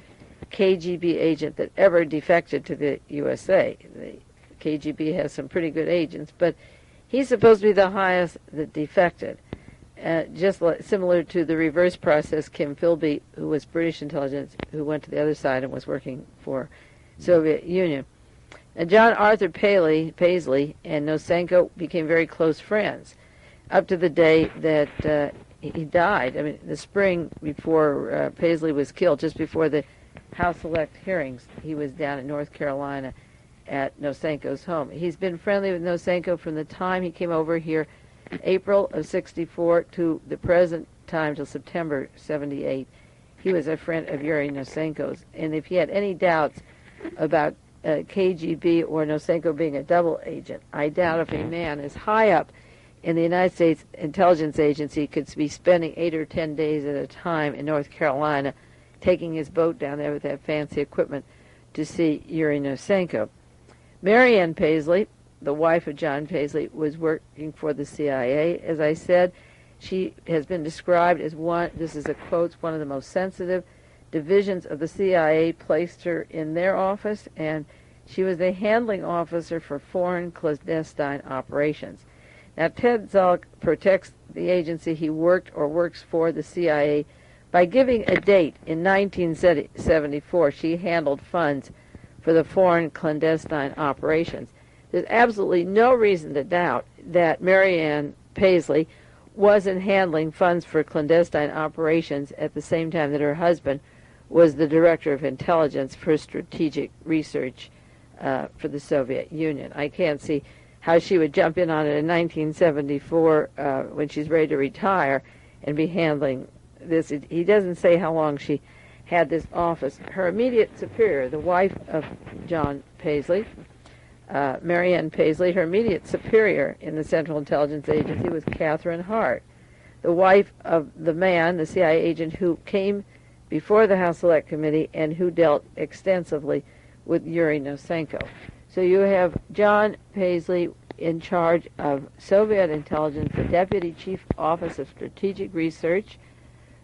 KGB agent that ever defected to the USA. The KGB has some pretty good agents, but he's supposed to be the highest that defected. Just similar to the reverse process, Kim Philby, who was British intelligence, who went to the other side and was working for Soviet Union. John Arthur Paisley and Nosenko became very close friends up to the day that he died. I mean, the spring before Paisley was killed, just before the House Select hearings, he was down in North Carolina at Nosenko's home. He's been friendly with Nosenko from the time he came over here, April of '64, to the present time, till September '78. he was a friend of Yuri Nosenko's. And if he had any doubts about KGB or Nosenko being a double agent, I doubt if a man as high up in the United States Intelligence Agency could be spending 8 or 10 days at a time in North Carolina, taking his boat down there with that fancy equipment to see Yuri Nosenko. Marianne Paisley, the wife of John Paisley, was working for the CIA. As I said, she has been described as one, this is a quote, one of the most sensitive divisions of the CIA placed her in their office, and she was the handling officer for foreign clandestine operations. Now, Ted Zalk protects the agency he worked or works for, the CIA, by giving a date. In 1974, she handled funds for the foreign clandestine operations. There's absolutely no reason to doubt that Marianne Paisley wasn't handling funds for clandestine operations at the same time that her husband was the director of intelligence for strategic research for the Soviet Union. I can't see how she would jump in on it in 1974 when she's ready to retire and be handling this. He doesn't say how long she had this office. Her immediate superior, the wife of John Paisley, Marianne Paisley, her immediate superior in the Central Intelligence Agency was Catherine Hart, the wife of the man, the CIA agent, who came before the House Select Committee and who dealt extensively with Yuri Nosenko. So you have John Paisley in charge of Soviet intelligence, the Deputy Chief Office of Strategic Research,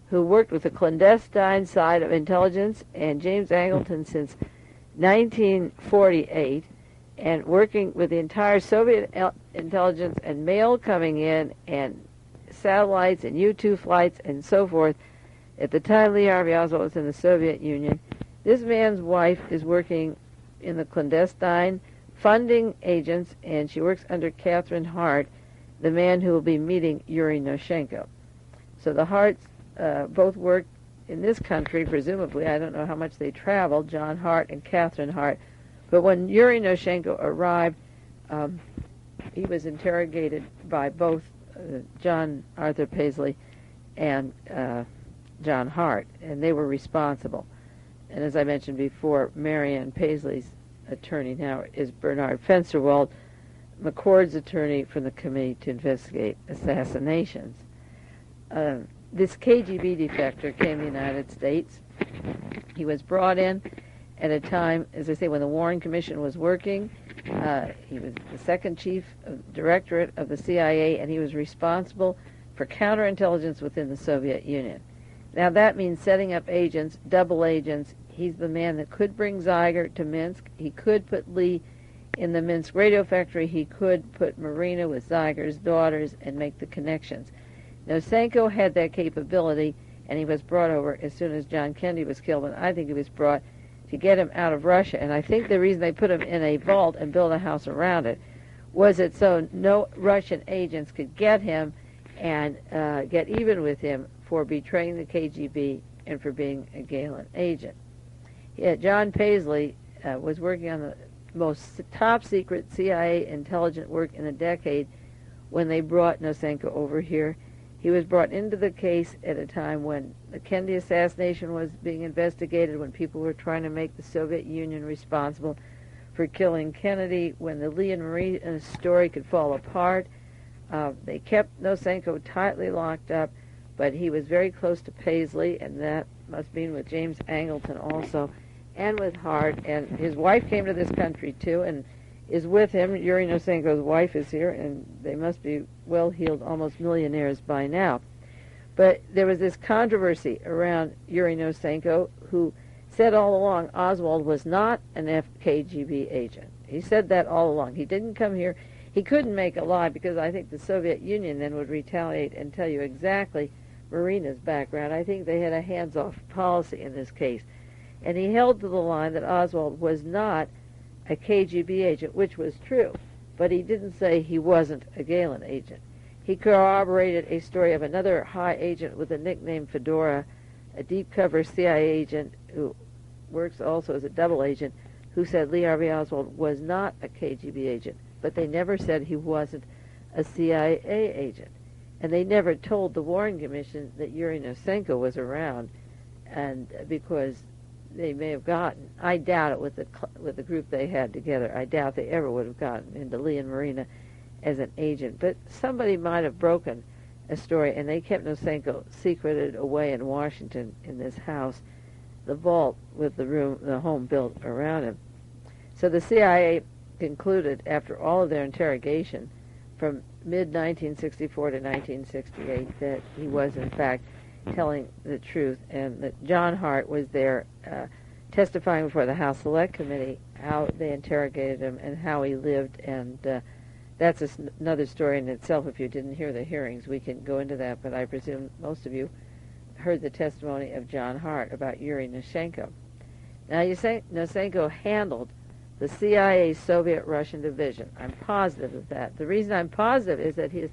who worked with the clandestine side of intelligence, and James Angleton since 1948, and working with the entire Soviet intelligence and mail coming in and satellites and U-2 flights and so forth. At the time Lee Harvey Oswald was in the Soviet Union, this man's wife is working in the clandestine funding agents, and she works under Catherine Hart, the man who will be meeting Yuri Nosenko. So the Harts both worked in this country, presumably. I don't know how much they traveled, John Hart and Catherine Hart. But when Yuri Nosenko arrived, he was interrogated by both John Arthur Paisley and John Hart, and they were responsible. And as I mentioned before, Marianne Paisley's attorney now is Bernard Fensterwald, McCord's attorney from the Committee to Investigate Assassinations. This KGB defector came to the United States. He was brought in at a time, as I say, when the Warren Commission was working. He was the second chief of directorate of the CIA, and he was responsible for counterintelligence within the Soviet Union. Now that means setting up agents, double agents. He's the man that could bring Zeiger to Minsk. He could put Lee in the Minsk radio factory. He could put Marina with Zeiger's daughters and make the connections. Nosenko had that capability, and he was brought over as soon as John Kennedy was killed, and I think he was brought to get him out of Russia. And I think the reason they put him in a vault and built a house around it was it so no Russian agents could get him and get even with him for betraying the KGB and for being a Gehlen agent. John Paisley was working on the most top-secret CIA intelligence work in a decade when they brought Nosenko over here. He was brought into the case at a time when the Kennedy assassination was being investigated, when people were trying to make the Soviet Union responsible for killing Kennedy, when the Lee and Marina story could fall apart. They kept Nosenko tightly locked up, but he was very close to Paisley, and that must mean with James Angleton also, and with Hart. And his wife came to this country, too, and is with him. Yuri Nosenko's wife is here, and they must be well-heeled, almost millionaires by now. But there was this controversy around Yuri Nosenko, who said all along Oswald was not an KGB agent. He said that all along. He didn't come here. He couldn't make a lie, because I think the Soviet Union then would retaliate and tell you exactly Marina's background. I think they had a hands-off policy in this case. And he held to the line that Oswald was not a KGB agent, which was true, but he didn't say he wasn't a Gehlen agent. He corroborated a story of another high agent with the nickname Fedora, a deep-cover CIA agent who works also as a double agent, who said Lee Harvey Oswald was not a KGB agent, but they never said he wasn't a CIA agent. And they never told the Warren Commission that Yuri Nosenko was around and because they may have gotten, I doubt it with the group they had together. I doubt they ever would have gotten into Lee and Marina as an agent. But somebody might have broken a story, and they kept Nosenko secreted away in Washington in this house, the vault with the home built around him. So the CIA concluded, after all of their interrogation from mid-1964 to 1968, that he was in fact telling the truth, and that John Hart was there testifying before the House Select Committee how they interrogated him and how he lived, and that's another story in itself. If you didn't hear the hearings, we can go into that, but I presume most of you heard the testimony of John Hart about Yuri Nosenko. Now, Nosenko handled the CIA's Soviet-Russian division. I'm positive of that. The reason I'm positive is that his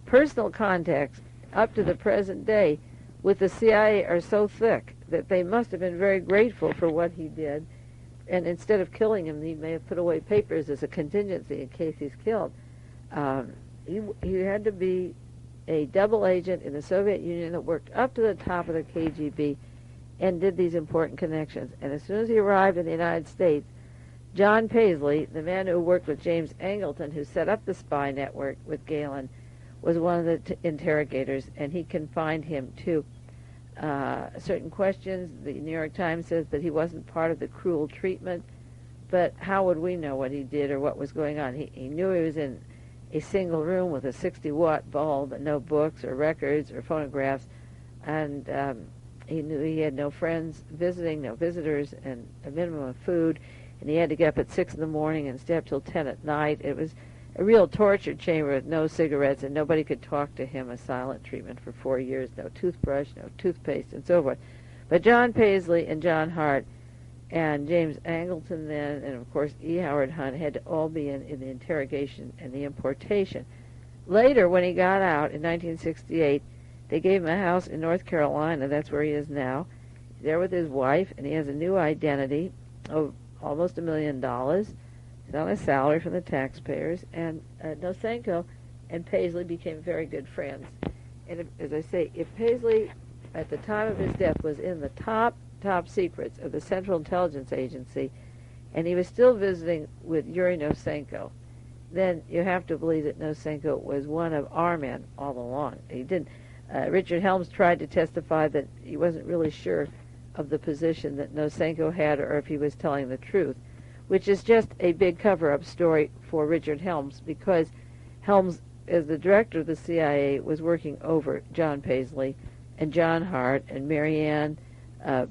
personal contacts up to the present day with the CIA are so thick that they must have been very grateful for what he did, and instead of killing him, he may have put away papers as a contingency in case he's killed. He had to be a double agent in the Soviet Union that worked up to the top of the KGB and did these important connections. And as soon as he arrived in the United States, John Paisley, the man who worked with James Angleton, who set up the spy network with Gehlen, was one of the interrogators, and he confined him to certain questions. The New York Times says that he wasn't part of the cruel treatment, but how would we know what he did or what was going on? He knew he was in a single room with a 60-watt bulb and no books or records or phonographs, and he knew he had no friends visiting, no visitors, and a minimum of food, and he had to get up at 6 in the morning and stay up till 10 at night. It was a real torture chamber with no cigarettes, and nobody could talk to him, a silent treatment for 4 years, no toothbrush, no toothpaste, and so forth. But John Paisley and John Hart and James Angleton then, and of course E. Howard Hunt, had to all be in the interrogation and the importation. Later, when he got out in 1968, they gave him a house in North Carolina. That's where he is now. He's there with his wife, and he has a new identity of almost $1 million. He's on a salary from the taxpayers, and Nosenko and Paisley became very good friends. And as I say, if Paisley, at the time of his death, was in the top secrets of the Central Intelligence Agency, and he was still visiting with Yuri Nosenko, then you have to believe that Nosenko was one of our men all along. He didn't. Richard Helms tried to testify that he wasn't really sure of the position that Nosenko had or if he was telling the truth, which is just a big cover-up story for Richard Helms, because Helms, as the director of the CIA, was working over John Paisley and John Hart and Marianne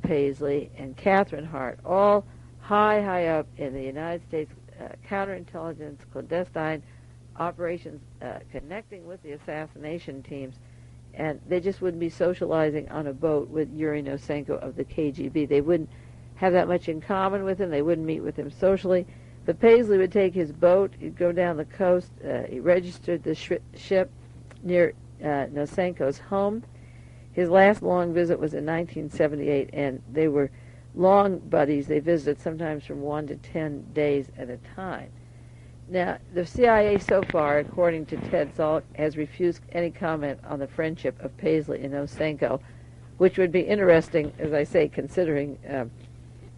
Paisley and Catherine Hart, all high up in the United States counterintelligence, clandestine operations connecting with the assassination teams, and they just wouldn't be socializing on a boat with Yuri Nosenko of the KGB. They wouldn't have that much in common with him. They wouldn't meet with him socially. But Paisley would take his boat. He'd go down the coast. He registered the ship near Nosenko's home. His last long visit was in 1978, and they were long buddies. They visited sometimes from 1 to 10 days at a time. Now, the CIA so far, according to Ted Salk, has refused any comment on the friendship of Paisley and Nosenko, which would be interesting, as I say, considering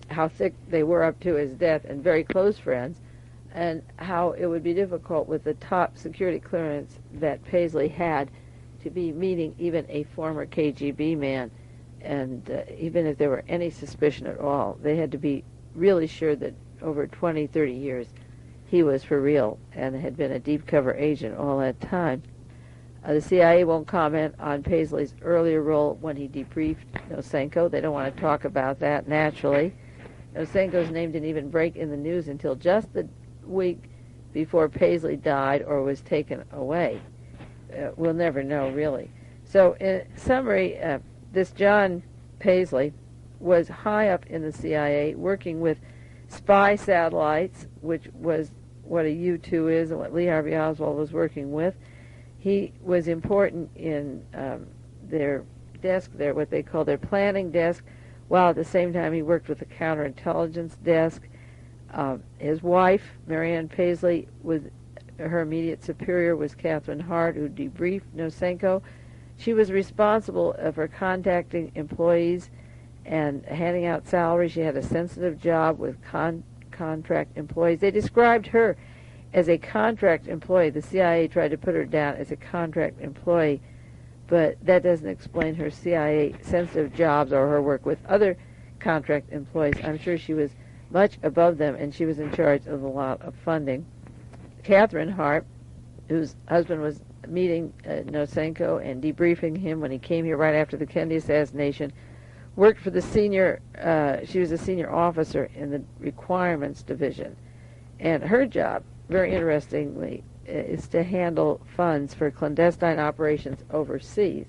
how thick they were up to his death and very close friends, and how it would be difficult with the top security clearance that Paisley had to be meeting even a former KGB man, and even if there were any suspicion at all, they had to be really sure that over 20, 30 years he was for real and had been a deep cover agent all that time. The CIA won't comment on Paisley's earlier role when he debriefed Nosenko. They don't want to talk about that, naturally. Nosenko's name didn't even break in the news until just the week before Paisley died or was taken away. We'll never know, really. So, in summary, this John Paisley was high up in the CIA, working with spy satellites, which was what a U-2 is and what Lee Harvey Oswald was working with. He was important in their desk, what they call their planning desk, while at the same time he worked with the counterintelligence desk. His wife, Marianne Paisley, her immediate superior was Catherine Hart, who debriefed Nosenko. She was responsible for contacting employees and handing out salaries. She had a sensitive job with contract employees. They described her as a contract employee. The CIA tried to put her down as a contract employee, but that doesn't explain her CIA sensitive jobs or her work with other contract employees. I'm sure she was much above them, and she was in charge of a lot of funding. Catherine Hart, whose husband was meeting Nosenko and debriefing him when he came here right after the Kennedy assassination, worked for the she was a senior officer in the requirements division. And her job, very interestingly, is to handle funds for clandestine operations overseas.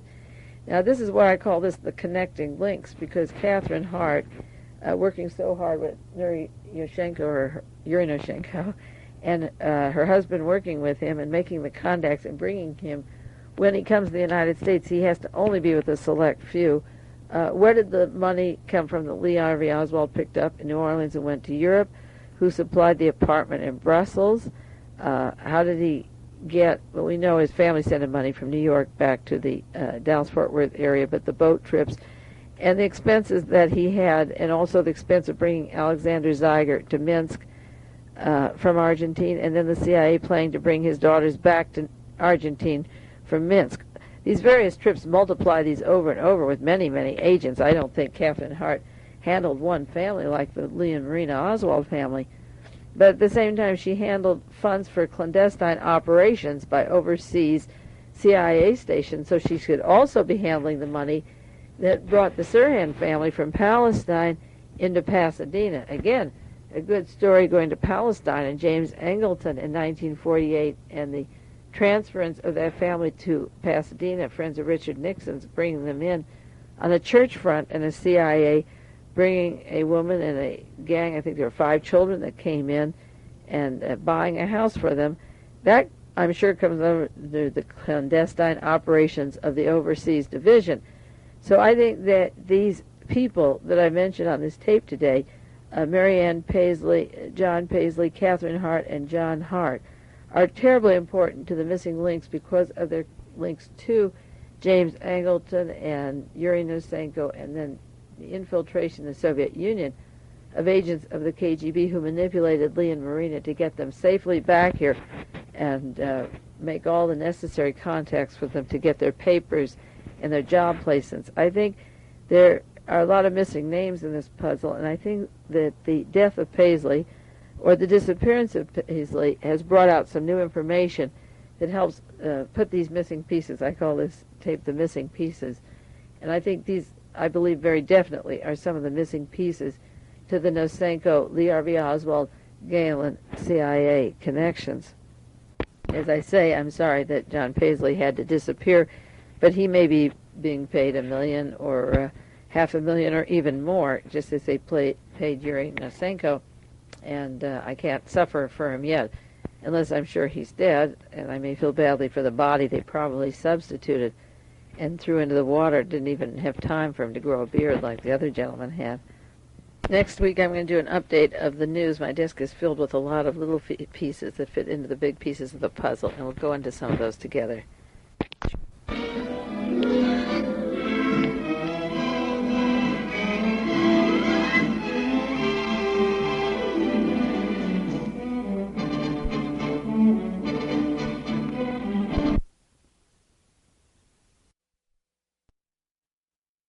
Now, this is why I call this the connecting links, because Catherine Hart, working so hard with Yuri Nosenko, and her husband working with him and making the contacts and bringing him, when he comes to the United States, he has to only be with a select few. Where did the money come from that Lee Harvey Oswald picked up in New Orleans and went to Europe? Who supplied the apartment in Brussels? How did he get, well, we know his family sent him money from New York back to the Dallas-Fort Worth area, but the boat trips and the expenses that he had, and also the expense of bringing Alexander Zeiger to Minsk from Argentina, and then the CIA planning to bring his daughters back to Argentina from Minsk. These various trips multiply these over and over with many, many agents. I don't think Catherine Hart handled one family like the Lee and Marina Oswald family. But at the same time, she handled funds for clandestine operations by overseas CIA stations, so she could also be handling the money that brought the Sirhan family from Palestine into Pasadena. Again, a good story going to Palestine, and James Angleton in 1948, and the transference of that family to Pasadena, friends of Richard Nixon's, bringing them in on the church front, and the CIA bringing a woman and a gang, I think there were 5 children that came in, and buying a house for them. That, I'm sure, comes under the clandestine operations of the overseas division. So I think that these people that I mentioned on this tape today, Marianne Paisley, John Paisley, Catherine Hart, and John Hart, are terribly important to the missing links because of their links to James Angleton and Yuri Nosenko, and then the infiltration in the Soviet Union of agents of the KGB who manipulated Lee and Marina to get them safely back here and make all the necessary contacts with them to get their papers and their job placements. I think there are a lot of missing names in this puzzle, and I think that the death of Paisley, or the disappearance of Paisley, has brought out some new information that helps put these missing pieces. I call this tape the missing pieces. And I think these, I believe very definitely, are some of the missing pieces to the Nosenko, Lee Harvey Oswald, Gehlen CIA connections. As I say, I'm sorry that John Paisley had to disappear, but he may be being paid $1 million or $500,000 or even more, just as they paid Yuri Nosenko. And I can't suffer for him yet, unless I'm sure he's dead, and I may feel badly for the body they probably substituted and threw into the water. Didn't even have time for him to grow a beard like the other gentleman had. Next week I'm going to do an update of the news. My desk is filled with a lot of little pieces that fit into the big pieces of the puzzle, and we'll go into some of those together.